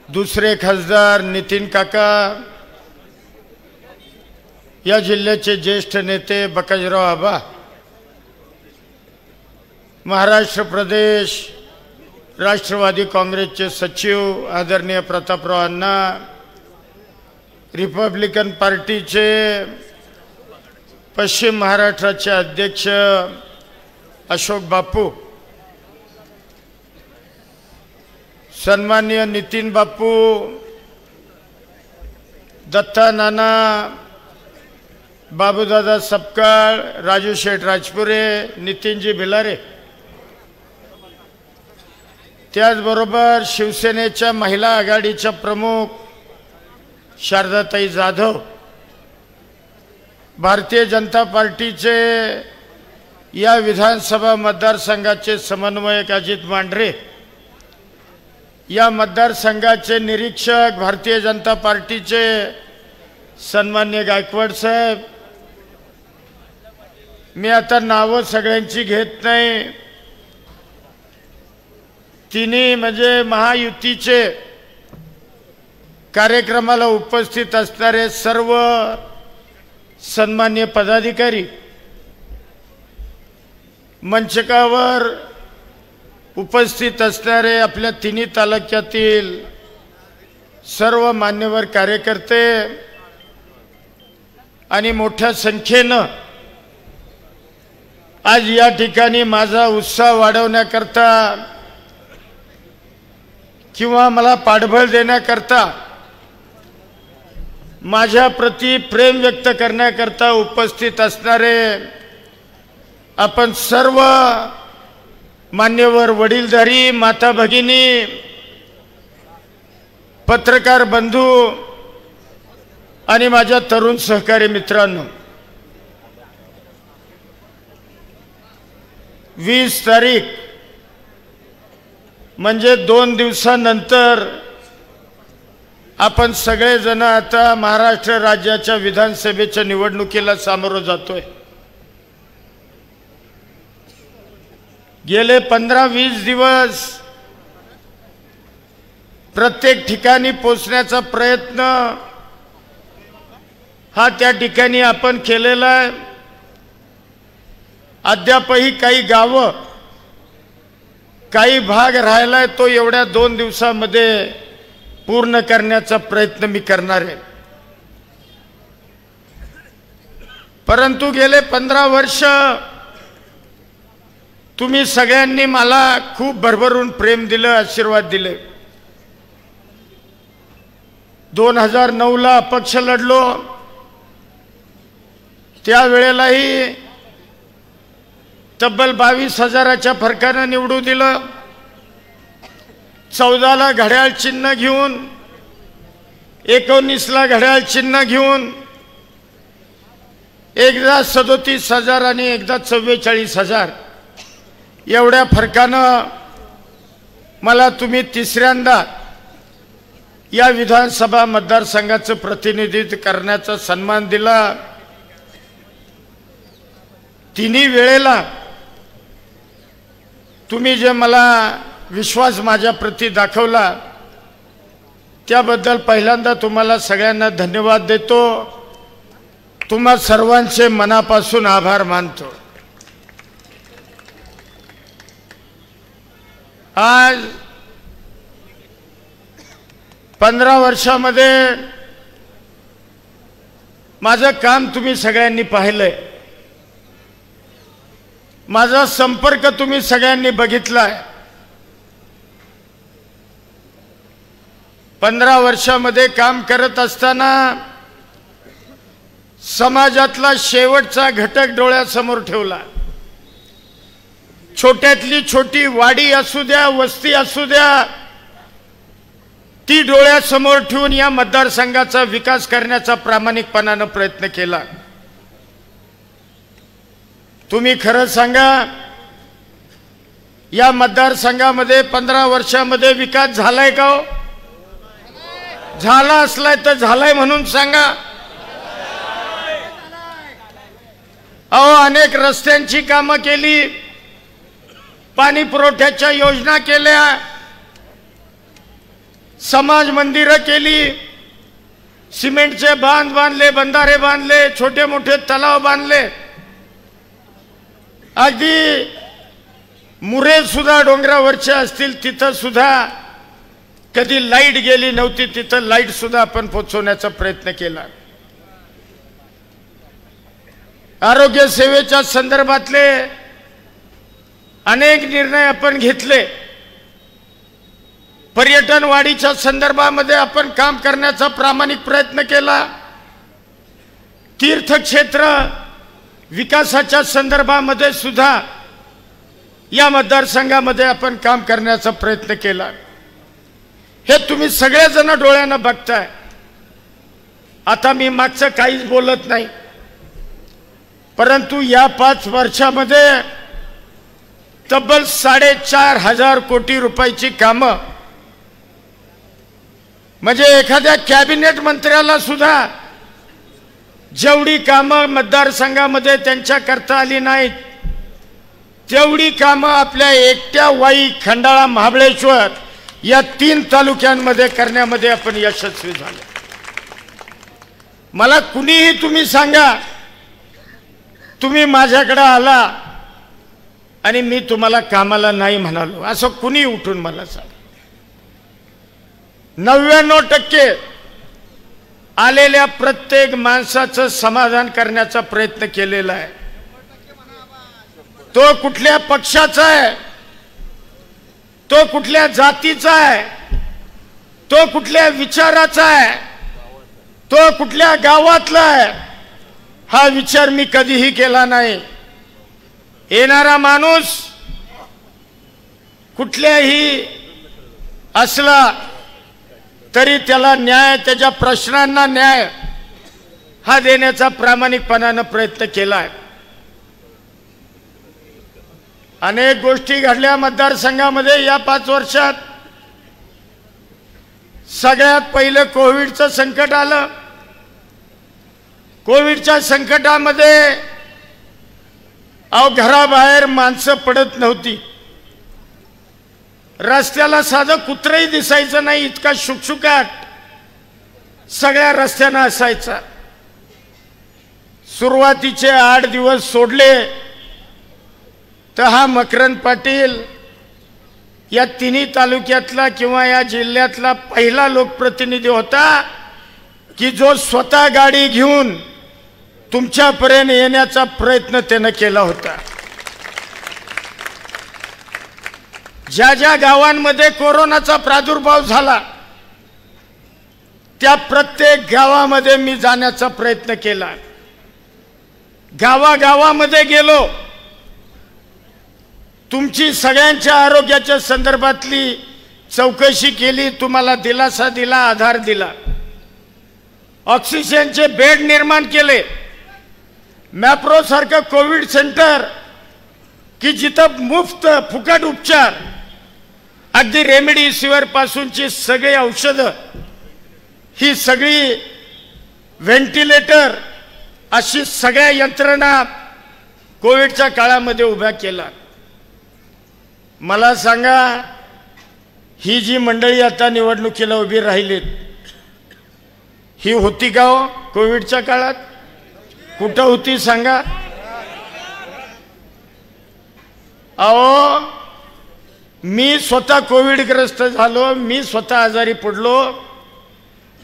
दुसरे खासदार नितीन काका, या जिल्ह्याचे ज्येष्ठ नेते बकाजीराव आबा, महाराष्ट्र प्रदेश राष्ट्रवादी काँग्रेसचे सचिव आदरणीय प्रतापराव अण्णा, रिपब्लिकन पार्टीचे पश्चिम महाराष्ट्राचे अध्यक्ष अशोक बापू, सन्माननीय नितीन बापू, दत्ता नाना, बाबूदादा सपकाळ, राजू शेठ राजपुरे, नितीनजी भिलारे, त्याचबरोबर शिवसेनेच्या महिला आघाडीच्या प्रमुख शारदाताई जाधव, भारतीय जनता पार्टीचे या विधानसभा मतदारसंघाचे समन्वयक अजित मांढरे, या मतदारसंघाचे निरीक्षक भारतीय जनता पार्टीचे सन्माननीय गायकवाड साहेब. मी आता नावं सगळ्यांची घेत नाही. तिन्ही म्हणजे महायुतीचे कार्यक्रमाला उपस्थित असणारे सर्व सन्माननीय पदाधिकारी, मंचकावर उपस्थित असणारे आपल्या तिन्ही तालुक्यातील सर्व मान्यवर कार्यकर्ते आणि मोठ्या संख्येनं आज या ठिकाणी माझा उत्साह वाढवण्याकरता किंवा मला पाठबळ देण्याकरता माझ्या प्रति प्रेम व्यक्त करण्याकरता उपस्थित असणारे आपण सर्व मान्यवर वडीलधारी माता भगिनी पत्रकार बंधू आणि माझ्या तरुण सहकारी मित्रांनो, 20 तारीख म्हणजे 2 दिवसानंतर आपण सगळेजण आता महाराष्ट्र राज्याच्या विधानसभेच्या निवडणुकीला सामोरं जातोय. गेले 15-20 दिवस प्रत्येक ठिकाणी पोचण्याचा प्रयत्न हा त्या ठिकाणी आपण केलेला आहे. अद्यापही काही गावं काही भाग राहिलाय, तो एवढ्या 2 दिवसामध्ये पूर्ण करण्याचा प्रयत्न मी करणार आहे. परंतु गेले 15 वर्ष तुम्ही सगळ्यांनी मला खूप भरभरून प्रेम दिलं, आशीर्वाद दिले. 2009 ला अपक्ष लढलो, त्यावेळेलाही तब्बल 22,000च्या फरकानं निवडून दिलं. 14 ला घड्याळ चिन्ह घेऊन, 19 ला घड्याळ चिन्ह घेऊन एकदा 37,000 आणि एकदा 44,000 एवढ्या फरकानं मला तुम्ही तिसऱ्यांदा या विधानसभा मतदारसंघाचं प्रतिनिधित्व करण्याचा सन्मान दिला. तिन्ही वेळेला तुम्ही जे मला विश्वास माझ्या प्रती दाखवला त्याबद्दल पहिल्यांदा तुम्हाला सगळ्यांना धन्यवाद देतो. तुम्हा सर्वांचे मनापासून आभार मानतो. आज 15 वर्षामध्ये माझं काम तुम्ही सगळ्यांनी पाहिलंय, माझा संपर्क तुम्ही सगळ्यांनी बघितलाय. 15 वर्षामध्ये काम करत असताना समाजातला शेवटचा घटक डोळ्यासमोर ठेवला. छोट्यातली छोटी वाडी असू द्या, वस्ती असू द्या, ती डोळ्यासमोर ठेवून या मतदारसंघाचा विकास करण्याचा प्रामाणिकपणाने प्रयत्न केला. तुम्ही खरं सांगा, या मतदारसंघामध्ये 15 वर्षामध्ये विकास झालाय का हो? झाला असलाय तर झालाय म्हणून सांगा. अहो, अनेक रस्त्यांची कामं केली, पाणी पुरवठ्याच्या योजना केल्या, समाज मंदिरं केली, सिमेंटचे बांध बांधले, बंधारे बांधले, छोटे मोठे तलाव बांधले. अगदी मुरे सुद्धा डोंगरावरचे असतील तिथं सुद्धा कधी लाईट गेली नव्हती, तिथं लाईट सुद्धा आपण पोहोचवण्याचा प्रयत्न केला. आरोग्य सेवेच्या संदर्भातले अनेक निर्णय आपण घेतले. पर्यटन वाढीच्या संदर्भामध्ये आपण काम करण्याचा प्रामाणिक प्रयत्न केला. तीर्थक्षेत्र विकासाच्या संदर्भामध्ये सुद्धा या मतदारसंघामध्ये आपण काम करण्याचा प्रयत्न केला. हे तुम्ही सगळेजण डोळ्यानं बघताय. आता मी मागचं काहीच बोलत नाही, परंतु या 5 वर्षामध्ये तब्बल 4,500 कोटी रुपयाची कामं, म्हणजे एखाद्या कॅबिनेट मंत्र्याला सुद्धा जेवढी कामं मतदारसंघामध्ये त्यांच्या करता आली नाहीत तेवढी कामं आपल्या एकट्या वाई, खंडाळा, महाबळेश्वर या 3 तालुक्यांमध्ये करण्यामध्ये आपण यशस्वी झालो. मला कुणीही तुम्ही सांगा, तुम्ही माझ्याकडे आला आणि मी तुम्हाला कामाला नाही म्हणालो असं कुणी उठून मला सांग. 99% आलेल्या प्रत्येक माणसाचं समाधान करण्याचा प्रयत्न केलेला आहे. तो कुठल्या पक्षाचा आहे, तो कुठल्या जातीचा आहे, तो कुठल्या विचाराचा आहे, तो कुठल्या गावातला आहे, हा विचार मी कधीही केला नाही. येणारा माणूस कुठल्याही असला तरी त्याला न्याय, त्याच्या प्रश्नांना न्याय हा देण्याचा प्रामाणिकपणाने प्रयत्न केलाय. अनेक गोष्टी घडल्या मतदारसंघामध्ये या 5 वर्षात. सगळ्यात पहिलं कोविडचं संकट आलं. कोविडच्या संकटामध्ये घराबाहेर माणसं पडत नव्हती. रस्त्याला साधं कुत्रही दिसायचं नाही, इतका शुकशुकाट सगळ्या रस्त्यांना असायचा. सुरुवातीचे 8 दिवस सोडले तर हा मकरंद पाटील या तिन्ही तालुक्यातला किंवा या जिल्ह्यातला पहिला लोकप्रतिनिधी होता की जो स्वतः गाडी घेऊन तुमच्यापर्यंत येण्याचा प्रयत्न त्यानं केला होता. ज्या ज्या गावांमध्ये कोरोनाचा प्रादुर्भाव झाला त्या प्रत्येक गावामध्ये मी जाण्याचा प्रयत्न केला. गावागावामध्ये गेलो, तुमची सगळ्यांच्या आरोग्याच्या संदर्भातली चौकशी केली, तुम्हाला दिलासा दिला, आधार दिला. ऑक्सिजनचे बेड निर्माण केले. मॅप्रो सारखं कोविड सेंटर की जिथं मुफ्त फुकट उपचार, अगदी रेमडेसिवीर पासूनची सगळी औषधं, ही सगळी व्हेंटिलेटर, अशी सगळ्या यंत्रणा कोविडच्या काळामध्ये उभ्या केला. मला सांगा, ही जी मंडळी आता निवडणुकीला उभी राहिलीत ही होती का हो कोविडच्या काळात? कुठं होती सांगा? अहो, मी स्वतः कोविडग्रस्त झालो, मी स्वतः आजारी पडलो.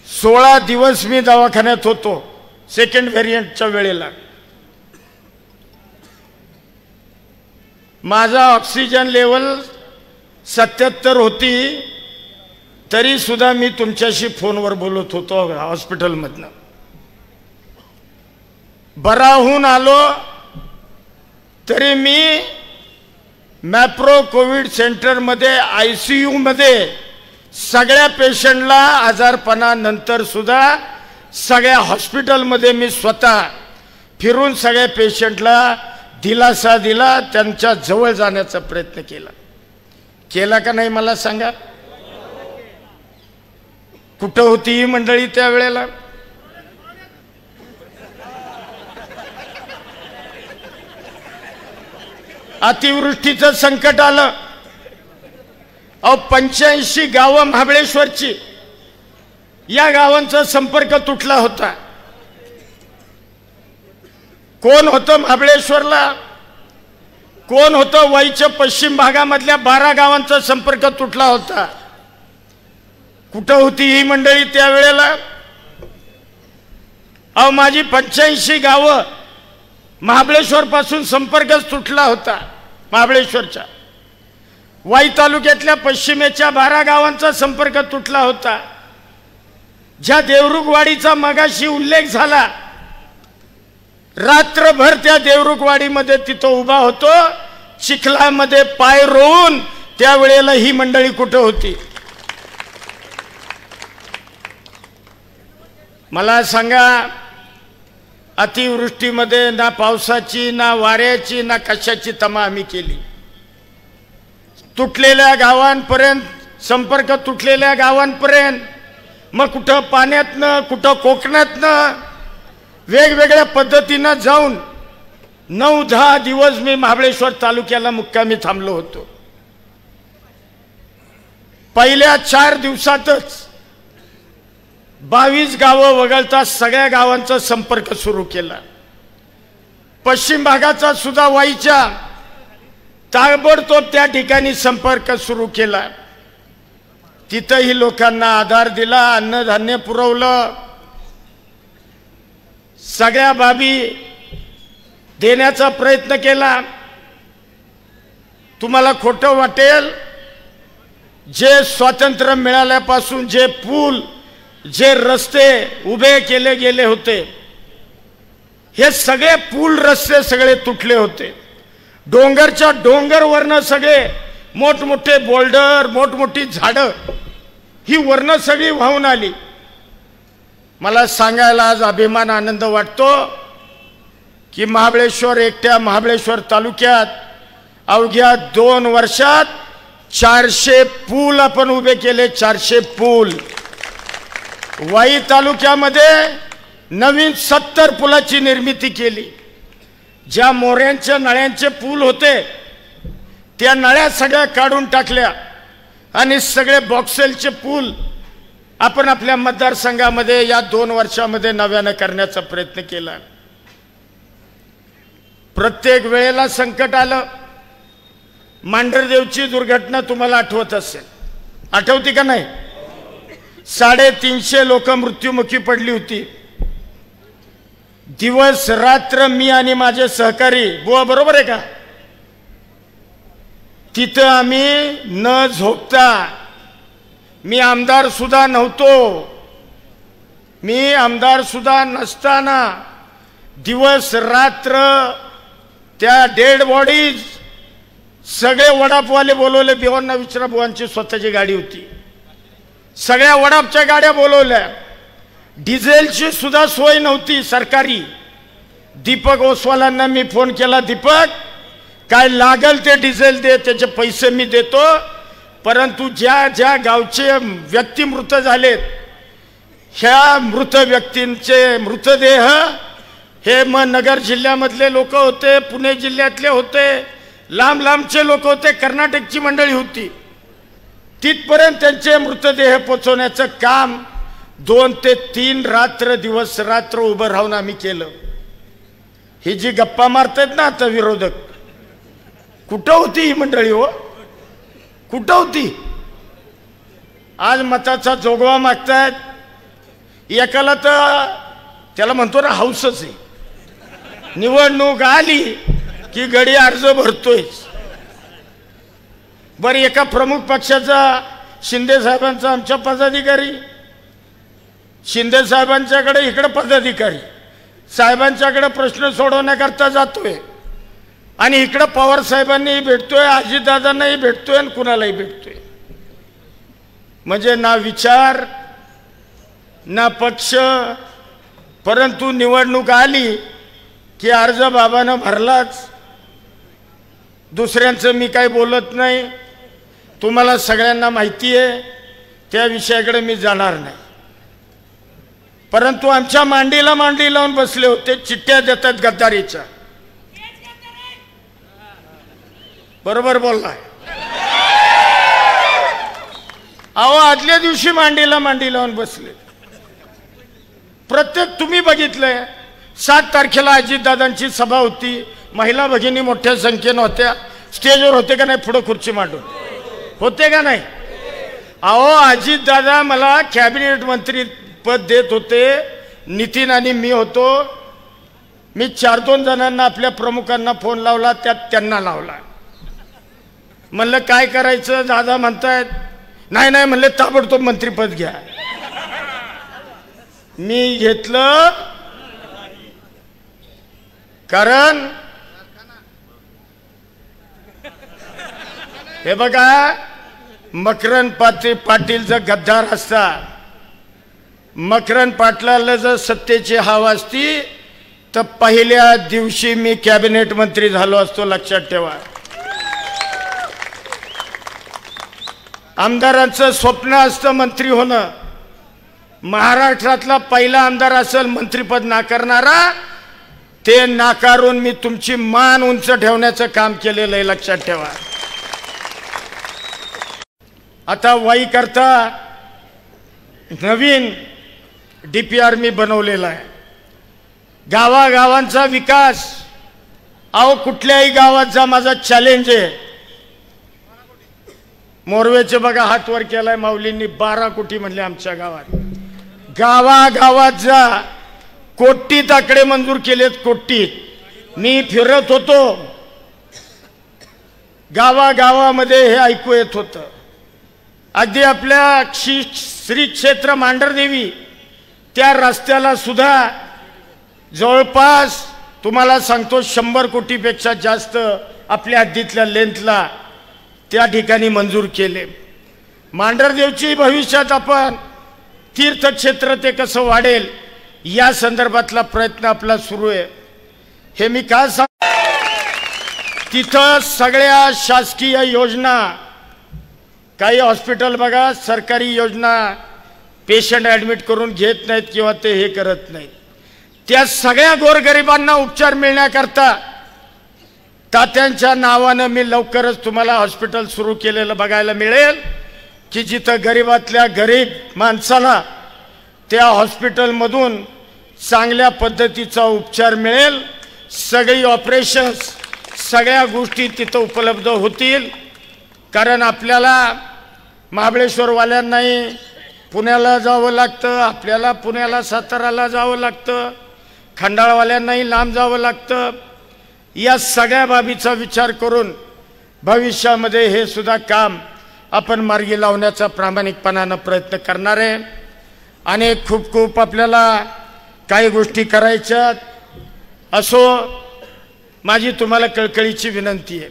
16 दिवस मी दवाखान्यात होतो सेकंड व्हेरियंटच्या वेळेला. माझा ऑक्सिजन लेवल 77 होती, तरी सुद्धा मी तुमच्याशी फोनवर बोलत होतो हॉस्पिटलमधनं. बरा होऊन आलो तरी मी मॅप्रो कोविड सेंटरमध्ये ICU मध्ये सगळ्या पेशंटला आजारपणानंतर सुद्धा सगळ्या हॉस्पिटलमध्ये मी स्वतः फिरून सगळ्या पेशंटला दिलासा दिला, त्यांच्या जवळ जाण्याचा प्रयत्न केला. केला का नाही मला सांगा? कुठं होती ही मंडळी त्या वेळेला? अतिवृष्टीचं संकट आलं. 85 गावं महाबळेश्वरची, या गावांचा संपर्क तुटला होता. कोण होतं महाबळेश्वरला, कोण होतं वाईच्या पश्चिम भागामधल्या 12 गावांचा संपर्क तुटला होता. कुठं होती ही मंडळी त्या वेळेला? माझी 85 गावं महाबळेश्वर पासून संपर्कच तुटला होता. महाबळेश्वरच्या वाई तालुक्यातल्या पश्चिमेच्या 12 गावांचा संपर्क तुटला होता. ज्या देवरुखवाडीचा मगाशी उल्लेख झाला, रात्रभर त्या देवरुखवाडीमध्ये तिथं उभा होतो, चिखलामध्ये पाय रोवून. त्यावेळेला ही मंडळी कुठं होती मला सांगा? अतिवृष्टीमध्ये ना पावसाची, ना वाऱ्याची, ना कशाची तमा आम्ही केली. तुटलेल्या गावांपर्यंत, संपर्क तुटलेल्या गावांपर्यंत, मग कुठं पाण्यातनं, कुठं कोकणातनं, वेगवेगळ्या पद्धतीनं जाऊन 9-10 दिवस मी महाबळेश्वर तालुक्याला मुक्कामी थांबलो होतो. पहिल्या 4 दिवसातच 22 गावं वगळता सगळ्या गावांचा संपर्क सुरू केला. पश्चिम भागाचा सुद्धा वाईच्या ताबडतोब त्या ठिकाणी संपर्क सुरू केला. तिथंही लोकांना आधार दिला, अन्नधान्य पुरवलं, सगळ्या बाबी देण्याचा प्रयत्न केला. तुम्हाला खोटं वाटेल, जे स्वातंत्र्य मिळाल्यापासून जे पूल, जे रस्ते उभे केले गेले होते, हे सगळे पूल रस्ते सगळे तुटले होते. डोंगरच्या डोंगरवरनं सगळे मोठमोठे बोल्डर, मोठमोठी झाडं ही वरनं सगळी वाहून आली. मला सांगायला आज अभिमान, आनंद वाटतो की महाबळेश्वर, एकट्या महाबळेश्वर तालुक्यात अवघ्या 2 वर्षात 400 पूल आपण उभे केले. 400 पूल. वाई तालुक्यामध्ये नवीन 70 पुलाची निर्मिती केली. ज्या मोऱ्यांच्या नळ्यांचे पूल होते त्या नळ्या सगळ्या काढून टाकल्या आणि सगळे बॉक्सेलचे पूल आपण आपल्या मतदारसंघामध्ये या 2 वर्षामध्ये नव्यानं करण्याचा प्रयत्न केला. प्रत्येक वेळेला संकट आलं. मांढरदेवची दुर्घटना तुम्हाला आठवत असेल, आठवती का नाही? 350 लोक मृत्युमुखी पडली होती. दिवस रात्र मी आणि माझे सहकारी, बुवा बरोबर आहे का, तिथं आम्ही न झोपता, मी आमदार सुद्धा नव्हतो, मी आमदार सुद्धा नसताना दिवस रात्र त्या डेड बॉडीज सगळे वडापवाले बोलवले. बिवांना विचारा, बुवांची स्वतःची गाडी होती, सगळ्या वडापच्या गाड्या बोलवल्या. डिझेलची सुद्धा सोय नव्हती सरकारी. दीपक ओसवालांना मी फोन केला, दीपक काय लागल ते डिझेल दे, त्याचे पैसे मी देतो, परंतु ज्या ज्या गावचे व्यक्ती मृत झालेत ह्या मृत व्यक्तींचे मृतदेह हे मग नगर जिल्ह्यामधले लोक होते, पुणे जिल्ह्यातले होते, लांब लांबचे लोक होते, कर्नाटकची मंडळी होती, तिथपर्यंत त्यांचे मृतदेह पोचवण्याचं काम 2 ते 3 रात्र दिवस रात्र उभं राहून आम्ही केलं. ही जी गप्पा मारतात ना आता विरोधक, कुठं होती ही मंडळी हो? कुठं होती? आज मताचा जोगवा मागतायत. एकाला तर त्याला म्हणतो ना हौसच आहे, निवडणूक आली की गडी अर्ज भरतोय. बरं, एका प्रमुख पक्षाचा शिंदे साहेबांचा आमच्या पदाधिकारी, शिंदे साहेबांच्याकडे इकडे पदाधिकारी साहेबांच्याकडे प्रश्न सोडवण्याकरता जातोय आणि इकडे पवार साहेबांनाही भेटतोय, अजितदादांनाही भेटतोय आणि कुणालाही भेटतोय. म्हणजे ना विचार ना पक्ष, परंतु निवडणूक आली की अर्ज बाबानं भरलाच. दुसऱ्यांचं मी काही बोलत नाही, तुम्हाला सगळ्यांना माहिती आहे, त्या विषयाकडे मी जाणार नाही. परंतु आमच्या मांडीला मांडी लावून बसले होते, चिठ्ठ्या देतात गद्दारीच्या. बरोबर बोललाय. अहो, आदल्या दिवशी मांडीला मांडी लावून बसले. प्रत्येक तुम्ही बघितलंय, 7 तारखेला अजितदादांची सभा होती, महिला भगिनी मोठ्या संख्येने होत्या, स्टेजवर होते का नाही, पुढे खुर्ची मांडून होते का नाही? अहो, अजितदादा मला कॅबिनेट मंत्री पद देत होते, नितीन आणि मी होतो. मी 4-2 जणांना आपल्या प्रमुखांना फोन लावला, त्यात त्यांना लावला. म्हणलं काय करायचं? दादा म्हणतायत नाही नाही, म्हणले ताबडतोब मंत्रीपद घ्या. मी घेतलं, कारण हे बघा, मकरंद पाटील जर गद्दार असता, मकरंद पाटलाला जर सत्तेची हवा असती तर पहिल्या दिवशी मी कॅबिनेट मंत्री झालो असतो, लक्षात ठेवा. आमदारांचं स्वप्न असतं मंत्री होणं. महाराष्ट्रातला पहिला आमदार असेल मंत्रीपद नाकारणारा, ते नाकारून मी तुमची मान उंच ठेवण्याचं काम केलेलं आहे, लक्षात ठेवा. आता वाई करता नवीन DPR मी बनवलेला आहे. गावागावांचा विकास अहो कुठल्याही गावात जा, माझा चॅलेंज आहे. मोरवेचे बघा हात वर केलाय माऊलींनी, 12 कोटी म्हणले आमच्या गावात. गावागावात जा, कोटीत आकडे मंजूर केलेत, कोटीत. मी फिरत होतो गावागावामध्ये, हे ऐकू येत होतं. अगदी आपल्या श्री क्षेत्र मांढरदेवी त्या रस्त्याला सुद्धा जवळपास तुम्हाला सांगतो 100 कोटीपेक्षा जास्त आपल्या हद्दीतल्या लेंथला त्या ठिकाणी मंजूर केले. मांढरदेवची भविष्यात आपण तीर्थक्षेत्र ते कसं वाढेल या संदर्भातला प्रयत्न आपला सुरू आहे. हे मी काय सांग, तिथं सगळ्या शासकीय योजना, काही हॉस्पिटल बघा सरकारी योजना पेशंट ॲडमिट करून घेत नाहीत किंवा ते हे करत नाहीत. त्या सगळ्या गोरगरिबांना उपचार मिळण्याकरता तात्यांच्या नावानं मी लवकरच तुम्हाला हॉस्पिटल सुरू केलेलं बघायला मिळेल, की जिथं गरीबातल्या गरीब माणसाला त्या हॉस्पिटलमधून चांगल्या पद्धतीचा उपचार मिळेल. सगळी ऑपरेशन्स, सगळ्या गोष्टी तिथं उपलब्ध होतील. कारण आपल्याला महाबळेश्वरवाल्यांनाही पुण्याला जावं लागतं, आपल्याला पुण्याला साताराला जावं लागतं, खंडाळवाल्यांनाही लांब जावं लागतं. या सगळ्या बाबीचा विचार करून भविष्यामध्ये हे सुद्धा काम आपण मार्गी लावण्याचा प्रामाणिकपणानं प्रयत्न करणार आहे. आणि खूप खूप आपल्याला काही गोष्टी करायच्यात. असो, माझी तुम्हाला कळकळीची विनंती आहे,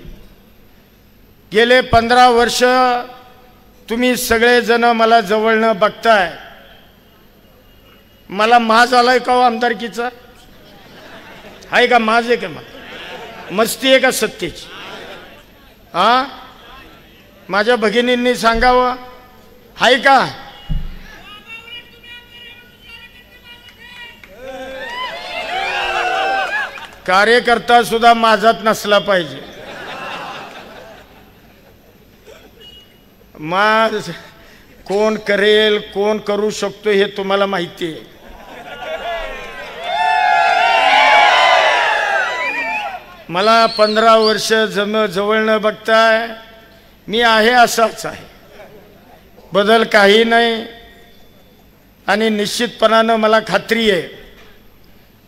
गेले 15 वर्ष तुम्ही सगळेजण मला जवळनं बघताय. मला माज आलाय का हो आमदारकीचा? आहे का माज आहे का? मला मस्ती आहे का सत्तेची? हा, माझ्या भगिनींनी सांगावं, आहे का? कार्यकर्ता सुद्धा माझात नसला पाहिजे. माझ कोण करेल, कोण करू शकतो हे तुम्हाला माहिती आहे. मला 15 वर्ष जवळनं बघताय, मी आहे असाच आहे, बदल काही नाही. आणि निश्चितपणानं मला खात्री आहे,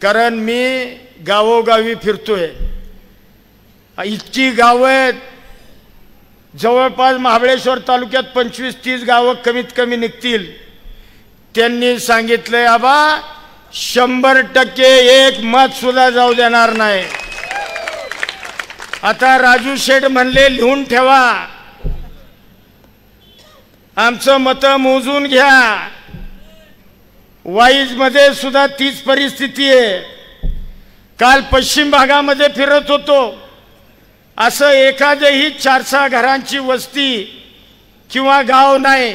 कारण मी गावोगावी फिरतोय. इतकी गावं आहेत, जवळपास महाबळेश्वर तालुक्यात 25-30 गावं कमीत कमी निघतील. त्यांनी सांगितलंय, आबा 100% एक मत सुद्धा जाऊ देणार नाही. आता राजू शेठ म्हणले, लिहून ठेवा, आमचं मत मोजून घ्या. वाईज मध्ये सुद्धा तीच परिस्थिती आहे. काल पश्चिम भागामध्ये फिरत होतो, असं एखादही 4-6 घरांची वस्ती किंवा गाव नाही.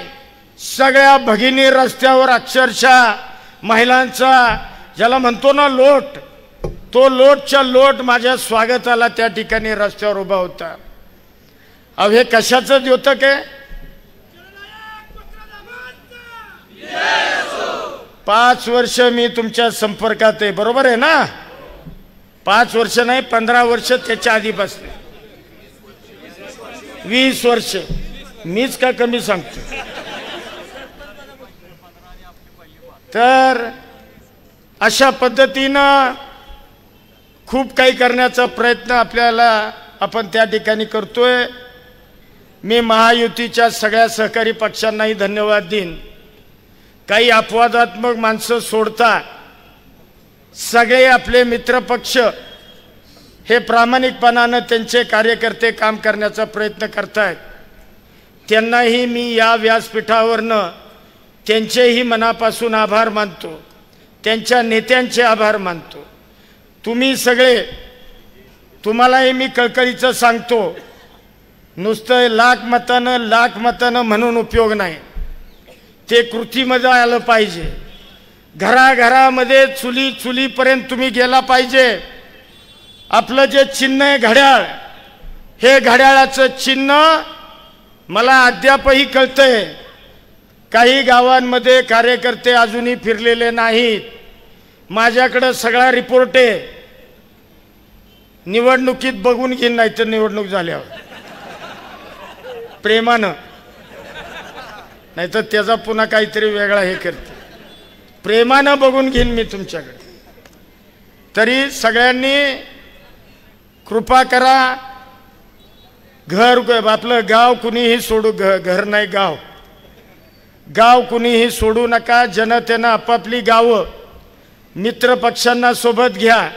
सगळ्या भगिनी रस्त्यावर अक्षरशः महिलांचा, ज्याला म्हणतो ना लोट, तो लोटच्या लोट माझ्या स्वागताला त्या ठिकाणी रस्त्यावर उभा होता. अहो हे कशाचं द्योतक आहे? 5 वर्ष मी तुमच्या संपर्कात आहे, बरोबर आहे ना? 5 वर्ष नाही, 15 वर्ष त्याच्या आधीपासून, 20 वर्ष. मीच का कमी सांगतो? तर अशा पद्धतीनं खूप काही करण्याचा प्रयत्न आपण त्या ठिकाणी करतोय. मी महायुतीच्या सगळ्या सहकारी पक्षांनाही धन्यवाद देईन. काही अपवादात्मक माणसं सोडता सगळे आपले मित्रपक्ष हे प्रामाणिकपणानं त्यांचे कार्यकर्ते काम करण्याचा प्रयत्न करतायत. त्यांनाही मी या व्यासपीठावरनं त्यांचेही मनापासून आभार मानतो, त्यांच्या नेत्यांचे आभार मानतो. तुम्ही सगळे, तुम्हालाही मी कळकळीचं सांगतो, नुसतं लाख मतानं म्हणून उपयोग नाही, ते कृतीमध्ये आलं पाहिजे. घराघरामध्ये चुलीपर्यंत तुम्ही गेला पाहिजे. आपलं जे चिन्ह आहे घड्याळ, हे घड्याळाचं चिन्ह मला अद्यापही कळतंय. काही गावांमध्ये कार्यकर्ते अजूनही फिरलेले नाहीत. माझ्याकडे सगळा रिपोर्ट आहे. निवडणुकीत बघून घेईन, नाही तर निवडणूक झाल्यावर प्रेमानं, नाहीतर त्याचा पुन्हा काहीतरी वेगळा हे करते. प्रेमानं बघून घेईन मी तुमच्याकडे. तरी सगळ्यांनी कृपा करा. घर आपलं गाव कुणीही सोडू, घर नाही गाव, गाव कुणीही सोडू नका. जनतेनं आपापली गावं मित्र पक्षांना सोबत घ्या.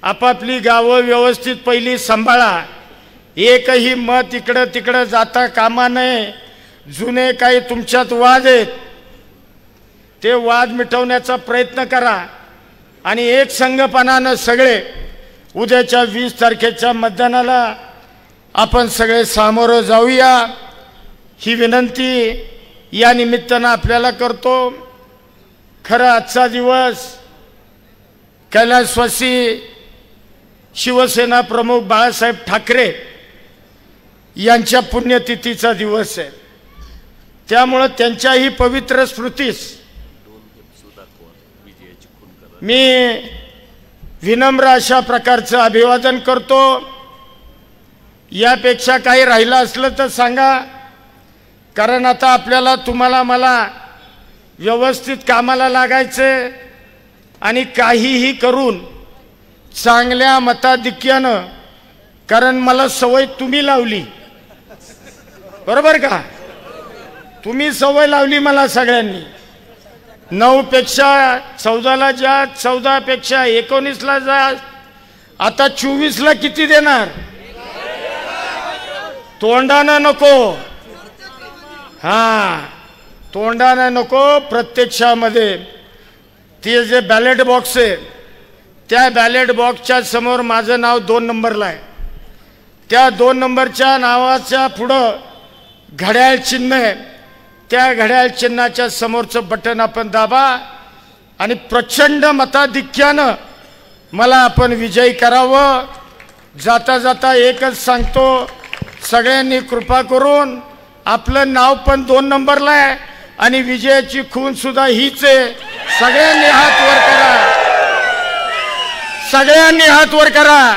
आपापली गावं व्यवस्थित पहिली सांभाळा. एकही मत इकडं तिकडं जाता कामा नये. जुने काही तुमच्यात वाद आहेत ते वाद मिटवण्याचा प्रयत्न करा आणि एक संघपणानं सगळे उद्याच्या 20 तारखेच्या मतदानाला आपण सगळे सामोरं जाऊया, ही विनंती या निमित्तानं आपल्याला करतो. खरं आजचा दिवस कैलासवासी शिवसेना प्रमुख बाळासाहेब ठाकरे यांच्या पुण्यतिथीचा दिवस आहे. त्यामुळे त्यांच्याही पवित्र स्मृतीस मी विनम्र अशा प्रकारचं अभिवादन करतो. यापेक्षा काही राहिलं असलं तर सांगा, कारण आता आपल्याला तुम्हाला मला व्यवस्थित कामाला लागायचे आणि काहीही करून चांगल्या मताधिक्यानं, कारण मला सवय तुम्ही लावली, बरोबर का? तुम्ही सवय लावली मला सगळ्यांनी. 9 पेक्षा 14ला जा, 14 पेक्षा 19ला जा, आता 24ला किती देणार? तोंडानं नको, हा तोंडानं नको, प्रत्यक्षामध्ये ते जे बॅलेट बॉक्स आहे त्या बॅलेट बॉक्सच्या समोर माझं नाव 2 नंबरला आहे. त्या 2 नंबरच्या नावाच्या पुढं घड्याळ चिन्ह आहे. त्या घड्याळ चिन्हाच्या समोरचं बटन आपण दाबा आणि प्रचंड मताधिक्यानं मला आपण विजयी करावं. जाता जाता एकच सांगतो, सगळ्यांनी कृपा करून आपलं नाव पण 2 नंबरला आहे आणि विजयाची खून सुद्धा हीच आहे. सगळ्यांनी हात वर करा, सगळ्यांनी हात वर करा.